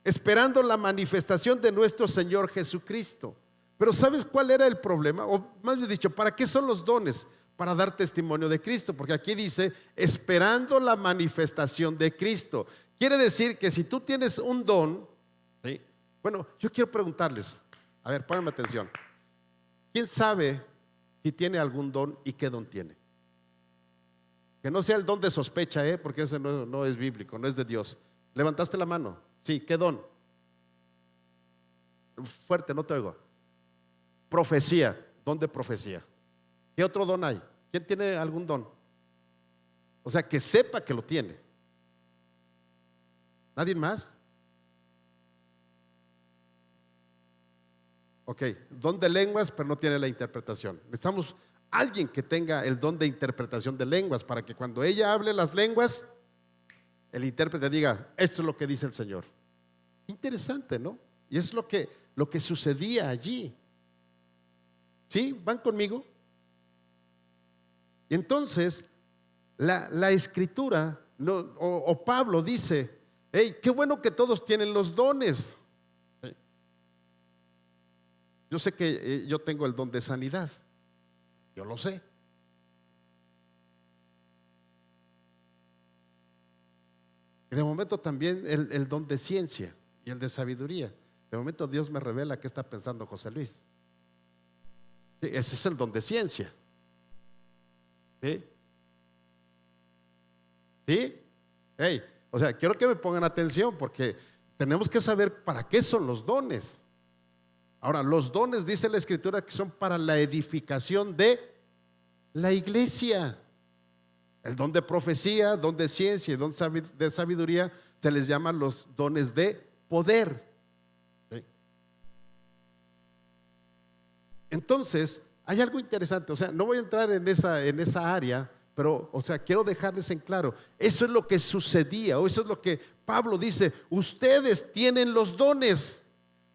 esperando la manifestación de nuestro Señor Jesucristo. Pero ¿sabes cuál era el problema? O más bien dicho, ¿para qué son los dones? Para dar testimonio de Cristo, porque aquí dice: esperando la manifestación de Cristo. Quiere decir que si tú tienes un don, ¿sí? Bueno, yo quiero preguntarles, a ver, pónganme atención. ¿Quién sabe si tiene algún don y qué don tiene? Que no sea el don de sospecha, porque ese no es bíblico, no es de Dios. ¿Levantaste la mano? Sí, ¿qué don? Fuerte, no te oigo. Profecía, don de profecía. ¿Qué otro don hay? ¿Quién tiene algún don? O sea, que sepa que lo tiene. ¿Nadie más? Ok, don de lenguas, pero no tiene la interpretación. Necesitamos alguien que tenga el don de interpretación de lenguas, para que cuando ella hable las lenguas, el intérprete diga: esto es lo que dice el Señor. Interesante, ¿no? Y es lo que sucedía allí. ¿Sí? ¿Van conmigo? Y entonces la escritura o Pablo dice: hey, qué bueno que todos tienen los dones. Yo sé que yo tengo el don de sanidad, yo lo sé. Y de momento también el don de ciencia y el de sabiduría. De momento Dios me revela qué está pensando José Luis. Sí, ese es el don de ciencia. ¿Sí? ¿Sí? Hey, o sea, quiero que me pongan atención, porque tenemos que saber para qué son los dones. Ahora, los dones, dice la escritura, que son para la edificación de la iglesia. El don de profecía, don de ciencia y don de sabiduría se les llaman los dones de poder. ¿Sí? Entonces, hay algo interesante. O sea, no voy a entrar en esa área, pero, o sea, quiero dejarles en claro, eso es lo que sucedía, o eso es lo que Pablo dice: ustedes tienen los dones.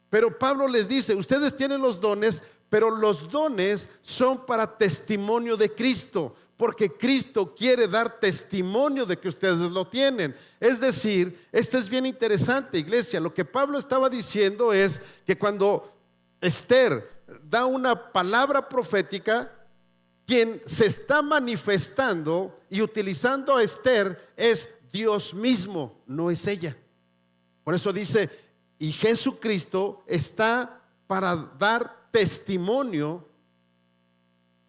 Pero Pablo les dice: ustedes tienen los dones, pero los dones son para testimonio de Cristo, porque Cristo quiere dar testimonio de que ustedes lo tienen. Es decir, esto es bien interesante, iglesia. Lo que Pablo estaba diciendo es que cuando Esther da una palabra profética, quien se está manifestando y utilizando a Esther es Dios mismo, no es ella. Por eso dice: y Jesucristo está para dar testimonio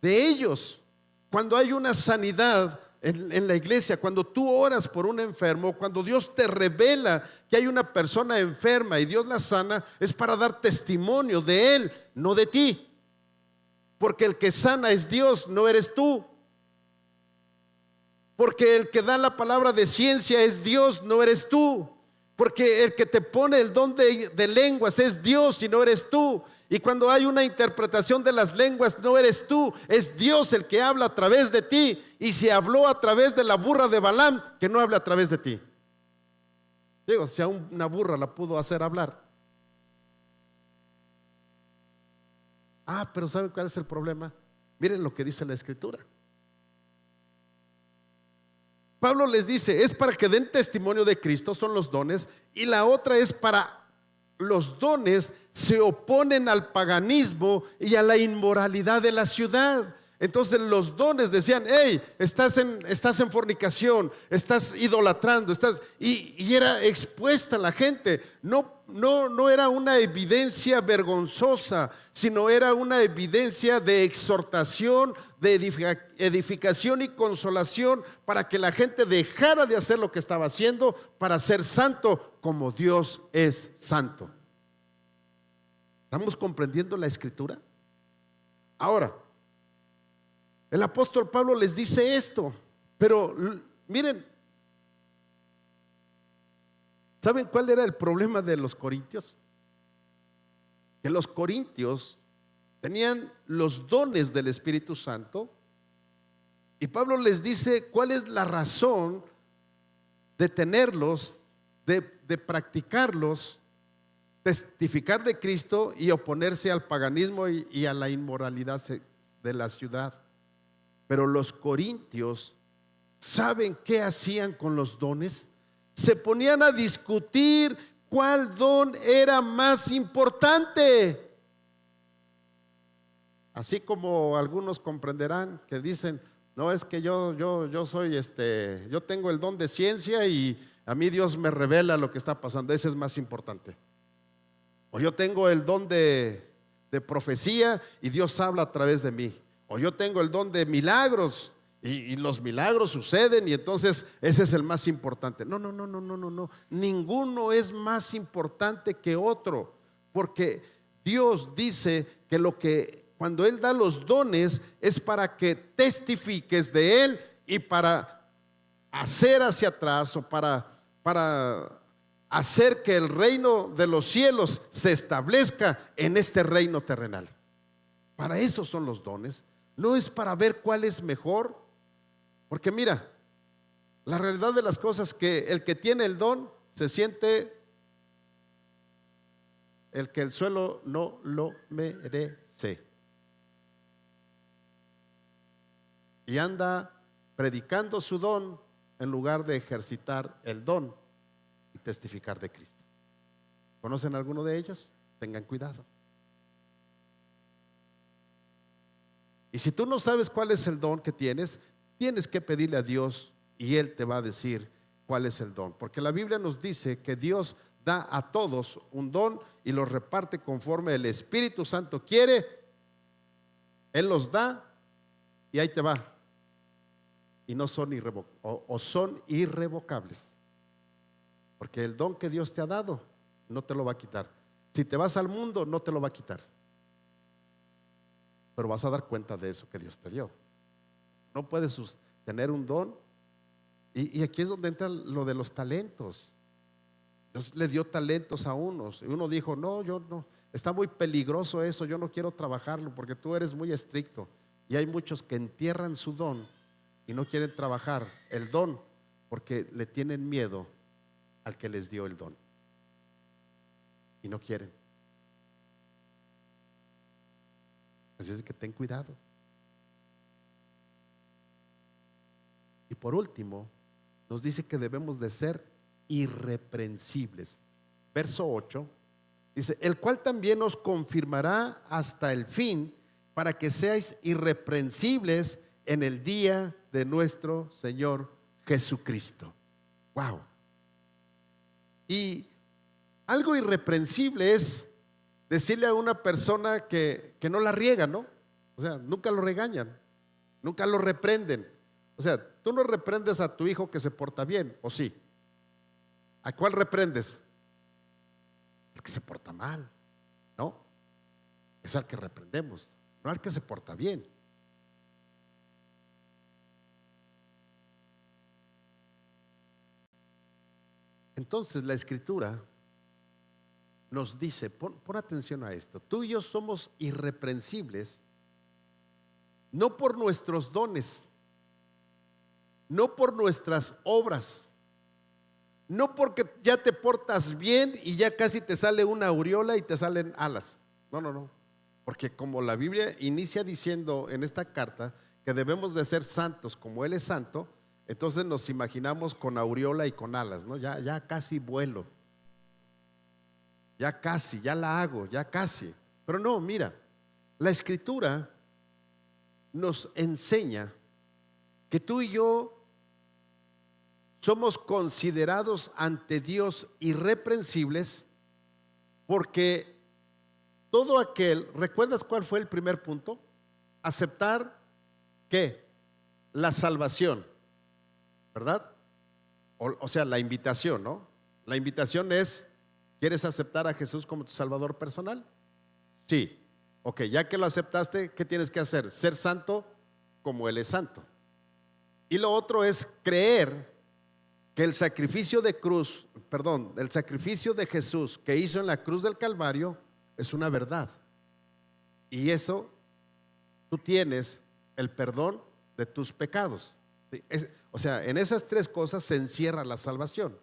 de ellos. Cuando hay una sanidad en la iglesia, cuando tú oras por un enfermo, cuando Dios te revela que hay una persona enferma y Dios la sana, es para dar testimonio de él, no de ti. porque el que sana es Dios, no eres tú. Porque el que da la palabra de ciencia es Dios, no eres tú. Porque el que te pone el don de lenguas es Dios y no eres tú. Y cuando hay una interpretación de las lenguas, no eres tú, es Dios el que habla a través de ti. Y si habló a través de la burra de Balaam, que no hable a través de ti. Digo, si a una burra la pudo hacer hablar. Pero ¿saben cuál es el problema? Miren lo que dice la Escritura. Pablo les dice, es para que den testimonio de Cristo, son los dones, y la otra es para los dones se oponen al paganismo y a la inmoralidad de la ciudad. Entonces los dones decían, hey, estás en fornicación, estás idolatrando, y era expuesta la gente. No era una evidencia vergonzosa, sino era una evidencia de exhortación, de edificación y consolación para que la gente dejara de hacer lo que estaba haciendo para ser santo como Dios es santo. ¿Estamos comprendiendo la Escritura? Ahora, el apóstol Pablo les dice esto, pero miren, ¿saben cuál era el problema de los corintios? Que los corintios tenían los dones del Espíritu Santo y Pablo les dice cuál es la razón de tenerlos, de practicarlos, testificar de Cristo y oponerse al paganismo y a la inmoralidad de la ciudad. Pero los corintios, ¿saben qué hacían con los dones? Se ponían a discutir cuál don era más importante. Así como algunos comprenderán que dicen, no, es que yo soy yo tengo el don de ciencia y a mí Dios me revela lo que está pasando, ese es más importante. O yo tengo el don de profecía y Dios habla a través de mí. O yo tengo el don de milagros y los milagros suceden y entonces ese es el más importante. No. Ninguno es más importante que otro, porque Dios dice que cuando Él da los dones es para que testifiques de Él y para hacer hacia atrás o para hacer que el reino de los cielos se establezca en este reino terrenal. Para eso son los dones. No es para ver cuál es mejor, porque mira, la realidad de las cosas es que el que tiene el don se siente el que el suelo no lo merece y anda predicando su don en lugar de ejercitar el don y testificar de Cristo. ¿Conocen alguno de ellos? Tengan cuidado. Y si tú no sabes cuál es el don que tienes, tienes que pedirle a Dios y Él te va a decir cuál es el don. Porque la Biblia nos dice que Dios da a todos un don y los reparte conforme el Espíritu Santo quiere. Él los da y ahí te va. Y no son son irrevocables. Porque el don que Dios te ha dado no te lo va a quitar. Si te vas al mundo, no te lo va a quitar. Pero vas a dar cuenta de eso que Dios te dio. No puedes tener un don. Y aquí es donde entra lo de los talentos. Dios le dio talentos a unos. Y uno dijo, no, yo no. Está muy peligroso eso, yo no quiero trabajarlo porque tú eres muy estricto. Y hay muchos que entierran su don y no quieren trabajar el don porque le tienen miedo al que les dio el don. Y no quieren. Así es que ten cuidado. Y por último, nos dice que debemos de ser irreprensibles. Verso 8 dice, el cual también os confirmará hasta el fin, para que seáis irreprensibles en el día de nuestro Señor Jesucristo. Wow. Y algo irreprensible es decirle a una persona que no la riega, ¿no? O sea, nunca lo regañan, nunca lo reprenden. O sea, tú no reprendes a tu hijo que se porta bien, ¿o sí? ¿A cuál reprendes? El que se porta mal, ¿no? Es al que reprendemos. no al que se porta bien. Entonces la Escritura nos dice, pon atención a esto, tú y yo somos irreprensibles, no por nuestros dones, no por nuestras obras, no porque ya te portas bien y ya casi te sale una aureola y te salen alas. No, porque como la Biblia inicia diciendo en esta carta que debemos de ser santos como Él es santo, entonces nos imaginamos con aureola y con alas, ¿no? Ya casi vuelo, ya casi, ya la hago, ya casi. Pero no, mira, la Escritura nos enseña que tú y yo somos considerados ante Dios irreprensibles porque todo aquel, ¿recuerdas cuál fue el primer punto? Aceptar ¿qué? La salvación, ¿verdad? O sea, la invitación, ¿no? La invitación es, ¿quieres aceptar a Jesús como tu Salvador personal? Sí. Ok, ya que lo aceptaste, ¿qué tienes que hacer? Ser santo como Él es santo. Y lo otro es creer que el sacrificio el sacrificio de Jesús que hizo en la cruz del Calvario es una verdad. Y eso, tú tienes el perdón de tus pecados. O sea, en esas tres cosas se encierra la salvación,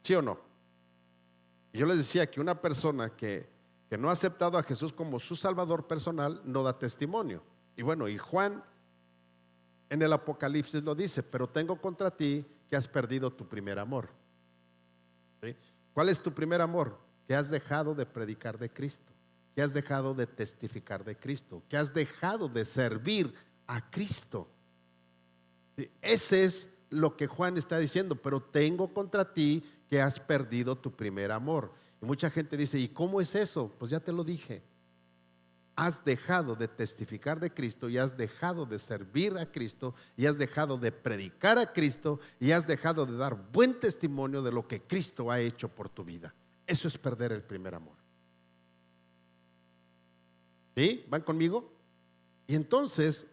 ¿sí o no? Y yo les decía que una persona que no ha aceptado a Jesús como su Salvador personal no da testimonio. Y bueno, y Juan en el Apocalipsis lo dice, pero tengo contra ti que has perdido tu primer amor. ¿Sí? ¿Cuál es tu primer amor? Que has dejado de predicar de Cristo, que has dejado de testificar de Cristo, que has dejado de servir a Cristo. ¿Sí? Ese es lo que Juan está diciendo, pero tengo contra ti que has perdido tu primer amor. Y mucha gente dice, ¿y cómo es eso? Pues ya te lo dije. Has dejado de testificar de Cristo y has dejado de servir a Cristo y has dejado de predicar a Cristo y has dejado de dar buen testimonio de lo que Cristo ha hecho por tu vida. Eso es perder el primer amor. ¿Sí? ¿Van conmigo? Y entonces,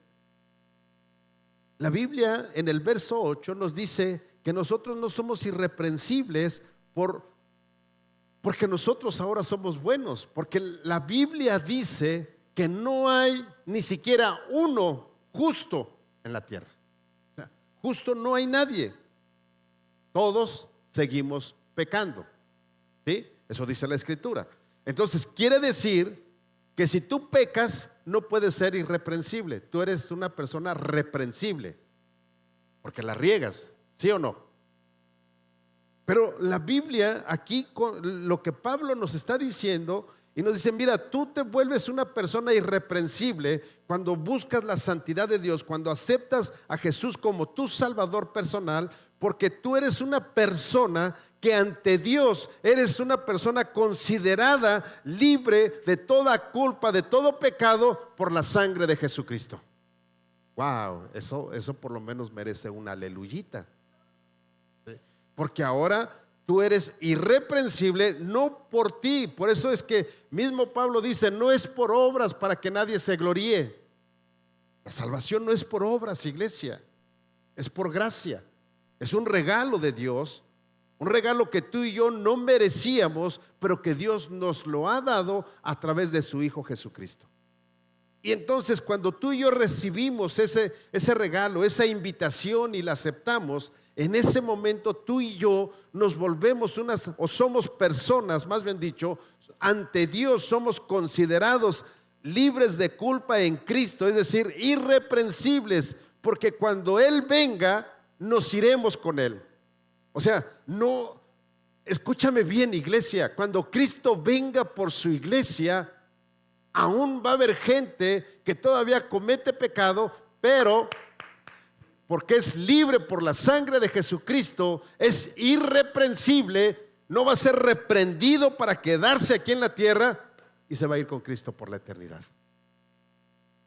la Biblia en el verso 8 nos dice que nosotros no somos irreprensibles porque nosotros ahora somos buenos, porque la Biblia dice que no hay ni siquiera uno justo en la tierra. O sea, justo no hay nadie. Todos seguimos pecando. ¿Sí? Eso dice la Escritura. Entonces quiere decir que si tú pecas no puedes ser irreprensible. Tú eres una persona reprensible porque la riegas, ¿sí o no? Pero la Biblia aquí, lo que Pablo nos está diciendo, y nos dice, mira, tú te vuelves una persona irreprensible cuando buscas la santidad de Dios, cuando aceptas a Jesús como tu Salvador personal, porque tú eres una persona que ante Dios eres una persona considerada libre de toda culpa, de todo pecado por la sangre de Jesucristo. Wow, eso por lo menos merece una aleluyita. Porque ahora tú eres irreprensible, no por ti. Por eso es que mismo Pablo dice, no es por obras para que nadie se gloríe. La salvación no es por obras, iglesia, es por gracia. Es un regalo de Dios, un regalo que tú y yo no merecíamos, pero que Dios nos lo ha dado a través de su Hijo Jesucristo. Y entonces cuando tú y yo recibimos ese regalo, esa invitación y la aceptamos, en ese momento tú y yo nos volvemos somos personas, más bien dicho, ante Dios somos considerados libres de culpa en Cristo, es decir, irreprensibles, porque cuando Él venga, nos iremos con Él. O sea, no, escúchame bien, iglesia, cuando Cristo venga por su iglesia, aún va a haber gente que todavía comete pecado, pero porque es libre por la sangre de Jesucristo, es irreprensible, no va a ser reprendido para quedarse aquí en la tierra y se va a ir con Cristo por la eternidad.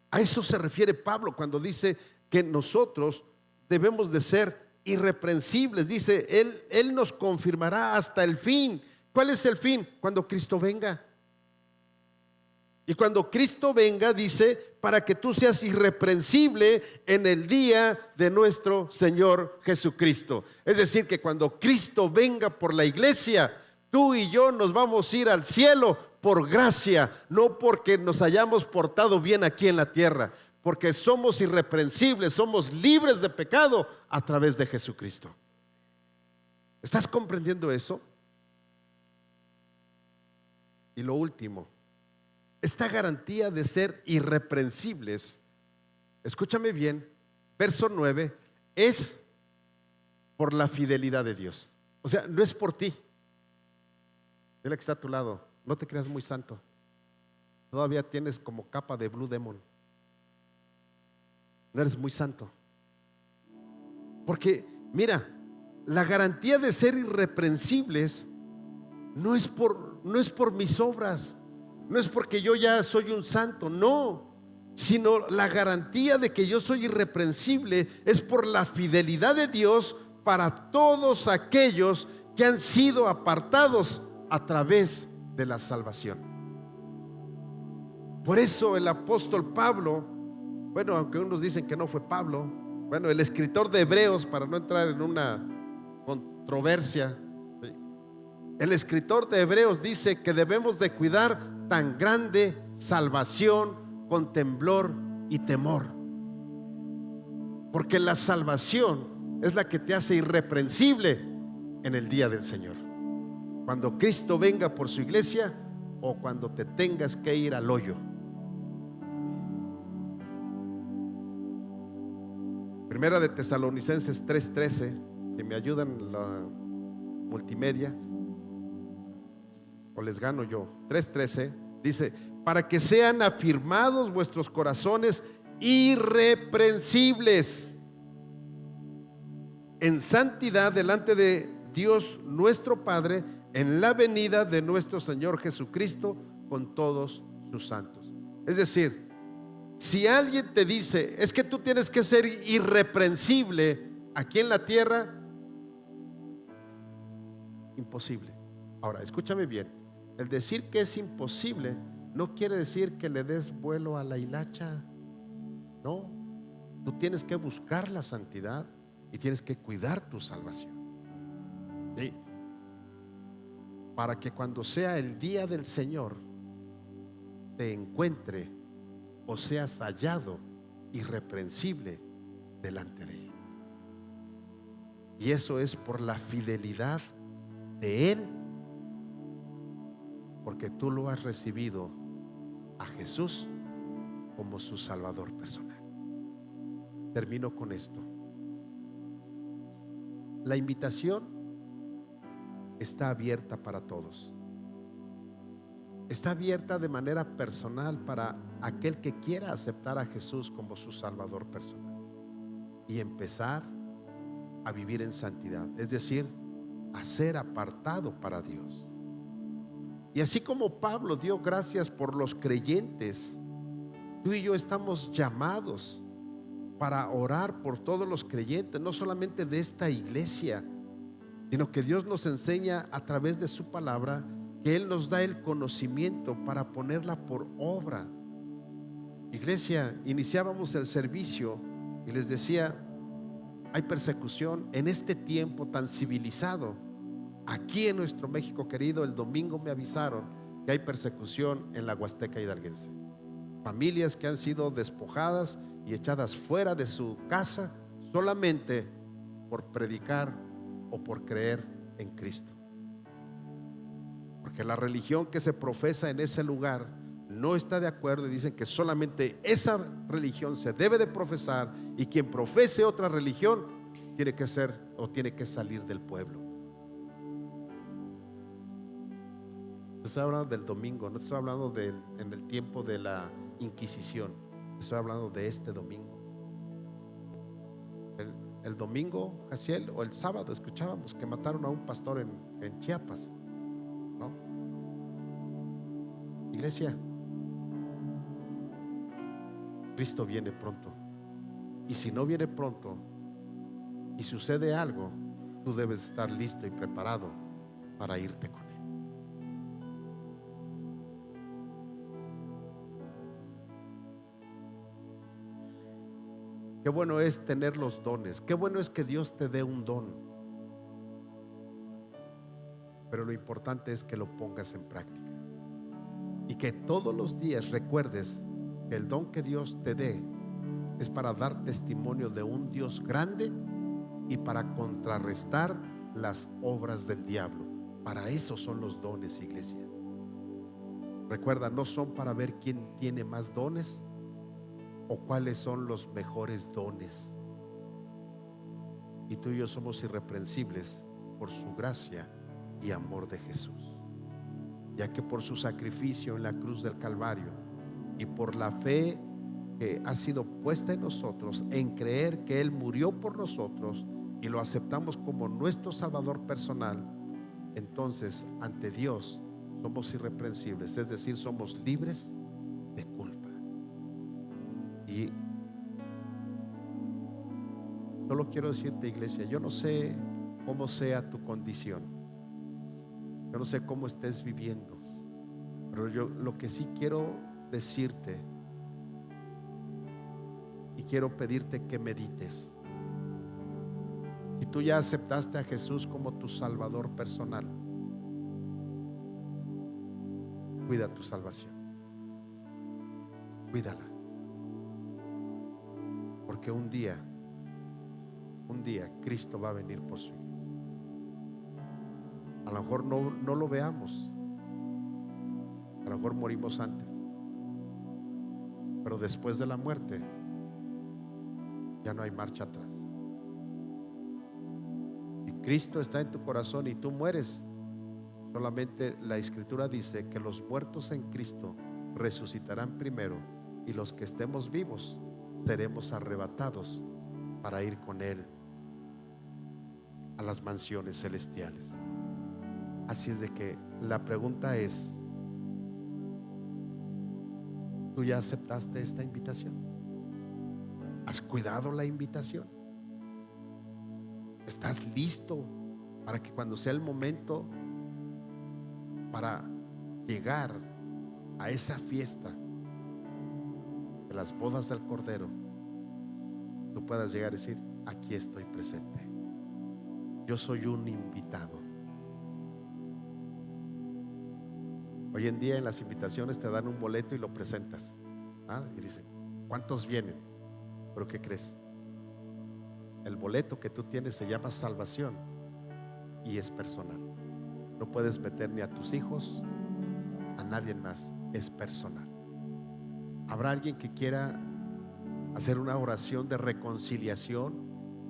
A eso se refiere Pablo cuando dice que nosotros debemos de ser irreprensibles. Dice, Él nos confirmará hasta el fin. ¿Cuál es el fin? Cuando Cristo venga. Y cuando Cristo venga, dice, para que tú seas irreprensible en el día de nuestro Señor Jesucristo. Es decir, que cuando Cristo venga por la iglesia, tú y yo nos vamos a ir al cielo por gracia, no porque nos hayamos portado bien aquí en la tierra, porque somos irreprensibles, somos libres de pecado a través de Jesucristo. ¿Estás comprendiendo eso? Y lo último, esta garantía de ser irreprensibles, escúchame bien, verso 9, es por la fidelidad de Dios. O sea, no es por ti. Dile que está a tu lado, no te creas muy santo. Todavía tienes como capa de Blue Demon. No eres muy santo. Porque, mira, la garantía de ser irreprensibles no es por mis obras. No es porque yo ya soy un santo, no, sino la garantía de que yo soy irreprensible es por la fidelidad de Dios para todos aquellos que han sido apartados a través de la salvación. Por eso el apóstol Pablo, bueno, aunque unos dicen que no fue Pablo, bueno, el escritor de Hebreos, para no entrar en una controversia, el escritor de Hebreos dice que debemos de cuidar tan grande salvación con temblor y temor, porque la salvación es la que te hace irreprensible en el día del Señor, cuando Cristo venga por su iglesia o cuando te tengas que ir al hoyo. Primera de Tesalonicenses 3:13, si me ayudan la multimedia o les gano yo. 3:13 dice: para que sean afirmados vuestros corazones irreprensibles en santidad delante de Dios nuestro Padre en la venida de nuestro Señor Jesucristo con todos sus santos. Es decir, si alguien te dice es que tú tienes que ser irreprensible aquí en la tierra, imposible. Ahora, escúchame bien. El decir que es imposible no quiere decir que le des vuelo a la hilacha. No, tú tienes que buscar la santidad y tienes que cuidar tu salvación. ¿Sí? Para que cuando sea el día del Señor te encuentre o seas hallado irreprensible delante de Él. Y eso es por la fidelidad de Él, porque tú lo has recibido a Jesús como su Salvador personal. Termino con esto. La invitación está abierta para todos. Está abierta de manera personal para aquel que quiera aceptar a Jesús como su Salvador personal y empezar a vivir en santidad, es decir, a ser apartado para Dios. Y así como Pablo dio gracias por los creyentes, tú y yo estamos llamados para orar por todos los creyentes, no solamente de esta iglesia, sino que Dios nos enseña a través de su palabra que Él nos da el conocimiento para ponerla por obra. Iglesia, iniciábamos el servicio y les decía, hay persecución en este tiempo tan civilizado. Aquí en nuestro México querido, el domingo me avisaron que hay persecución en la Huasteca hidalguense. Familias que han sido despojadas y echadas fuera de su casa solamente por predicar o por creer en Cristo. Porque la religión que se profesa en ese lugar no está de acuerdo y dicen que solamente esa religión se debe de profesar y quien profese otra religión tiene que ser o tiene que salir del pueblo. Estoy hablando del domingo, no estoy hablando en el tiempo de la Inquisición, estoy hablando de este domingo. El domingo, Jaciel, o el sábado escuchábamos que mataron a un pastor en Chiapas, ¿no? Iglesia, Cristo viene pronto. Y si no viene pronto y sucede algo, tú debes estar listo y preparado para irte con Él. Qué bueno es tener los dones. Qué bueno es que Dios te dé un don. Pero lo importante es que lo pongas en práctica. Y que todos los días recuerdes que el don que Dios te dé es para dar testimonio de un Dios grande y para contrarrestar las obras del diablo. Para eso son los dones, iglesia. Recuerda, no son para ver quién tiene más dones o cuáles son los mejores dones. Y tú y yo somos irreprensibles por su gracia y amor de Jesús, ya que por su sacrificio en la cruz del Calvario y por la fe que ha sido puesta en nosotros, en creer que Él murió por nosotros y lo aceptamos como nuestro Salvador personal, entonces ante Dios somos irreprensibles, es decir, somos libres de culpa. Y solo quiero decirte, iglesia, yo no sé cómo sea tu condición, yo no sé cómo estés viviendo, pero yo lo que sí quiero decirte y quiero pedirte que medites. Si tú ya aceptaste a Jesús como tu Salvador personal, cuida tu salvación, cuídala, porque un día Cristo va a venir por su iglesia. A lo mejor no lo veamos, a lo mejor morimos antes, pero después de la muerte ya no hay marcha atrás. Si Cristo está en tu corazón y tú mueres, solamente la Escritura dice que los muertos en Cristo resucitarán primero y los que estemos vivos seremos arrebatados para ir con Él a las mansiones celestiales. Así es de que la pregunta es: ¿tú ya aceptaste esta invitación? ¿Has cuidado la invitación? ¿Estás listo para que cuando sea el momento para llegar a esa fiesta de las bodas del Cordero, tú puedas llegar y decir: aquí estoy presente, yo soy un invitado? Hoy en día en las invitaciones te dan un boleto y lo presentas, y dicen: ¿cuántos vienen? Pero ¿qué crees? El boleto que tú tienes se llama salvación y es personal. No puedes meter ni a tus hijos, a nadie más, es personal. ¿Habrá alguien que quiera hacer una oración de reconciliación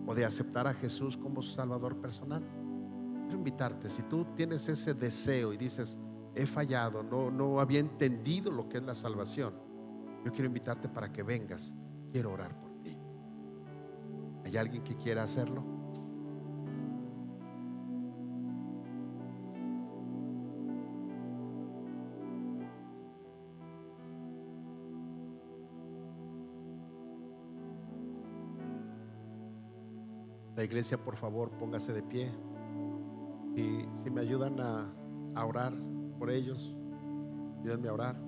o de aceptar a Jesús como su Salvador personal? Quiero invitarte, si tú tienes ese deseo y dices: he fallado, no había entendido lo que es la salvación, yo quiero invitarte para que vengas, quiero orar por ti. ¿Hay alguien que quiera hacerlo? La iglesia, por favor, póngase de pie. Si me ayudan a orar por ellos, ayúdenme a orar.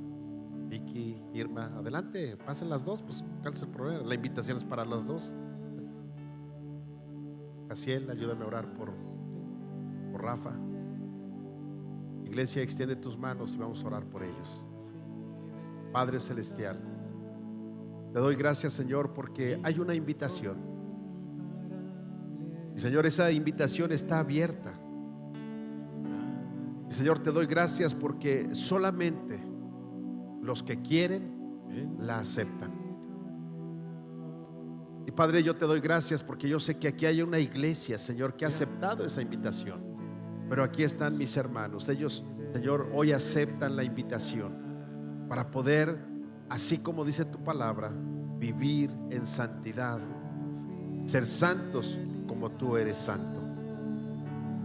Vicky, Irma, adelante, pasen las dos, pues ¿cuál es el problema? La invitación es para las dos. Casiel, ayúdame a orar por Rafa. Iglesia, extiende tus manos y vamos a orar por ellos. Padre celestial, te doy gracias, Señor, porque hay una invitación. Y Señor, esa invitación está abierta. Y Señor, te doy gracias porque solamente los que quieren la aceptan. Y Padre, yo te doy gracias porque yo sé que aquí hay una iglesia, Señor, que ha aceptado esa invitación. Pero aquí están mis hermanos. Ellos, Señor, hoy aceptan la invitación para poder, así como dice tu palabra, vivir en santidad, ser santos como tú eres santo.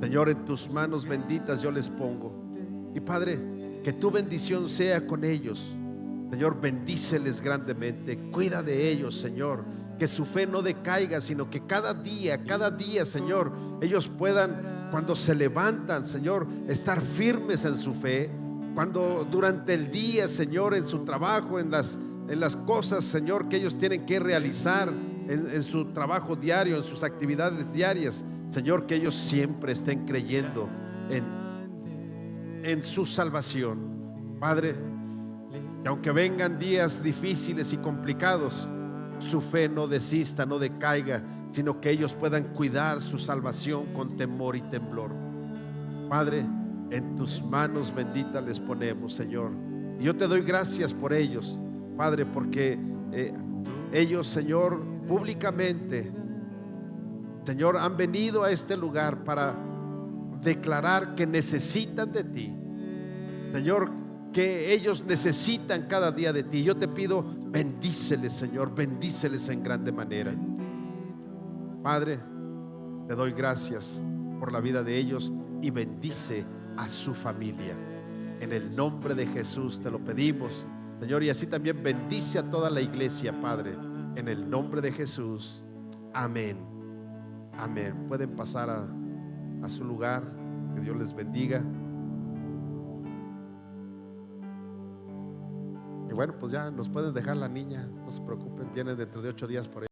Señor, en tus manos benditas yo les pongo. Y Padre, que tu bendición sea con ellos. Señor, bendíceles grandemente. Cuida de ellos, Señor. Que su fe no decaiga, sino que cada día, Señor, ellos puedan, cuando se levantan, Señor, estar firmes en su fe. Cuando durante el día, Señor, en su trabajo, en las cosas, Señor, que ellos tienen que realizar, en su trabajo diario, en sus actividades diarias. Señor, que ellos siempre estén creyendo en su salvación. Padre, que aunque vengan días difíciles y complicados, su fe no desista, no decaiga, sino que ellos puedan cuidar su salvación con temor y temblor. Padre, en tus manos benditas les ponemos, Señor. Y yo te doy gracias por ellos, Padre, porque ellos, Señor, públicamente, Señor, han venido a este lugar para declarar que necesitan de ti, Señor, que ellos necesitan cada día de ti. Yo te pido, bendíceles, Señor, bendíceles en grande manera. Padre, te doy gracias por la vida de ellos y bendice a su familia. En el nombre de Jesús te lo pedimos, Señor, y así también bendice a toda la iglesia, Padre, en el nombre de Jesús. Amén. Amén. Pueden pasar a su lugar. Que Dios les bendiga. Y bueno, pues ya nos pueden dejar la niña, no se preocupen, vienen dentro de 8 días por ahí.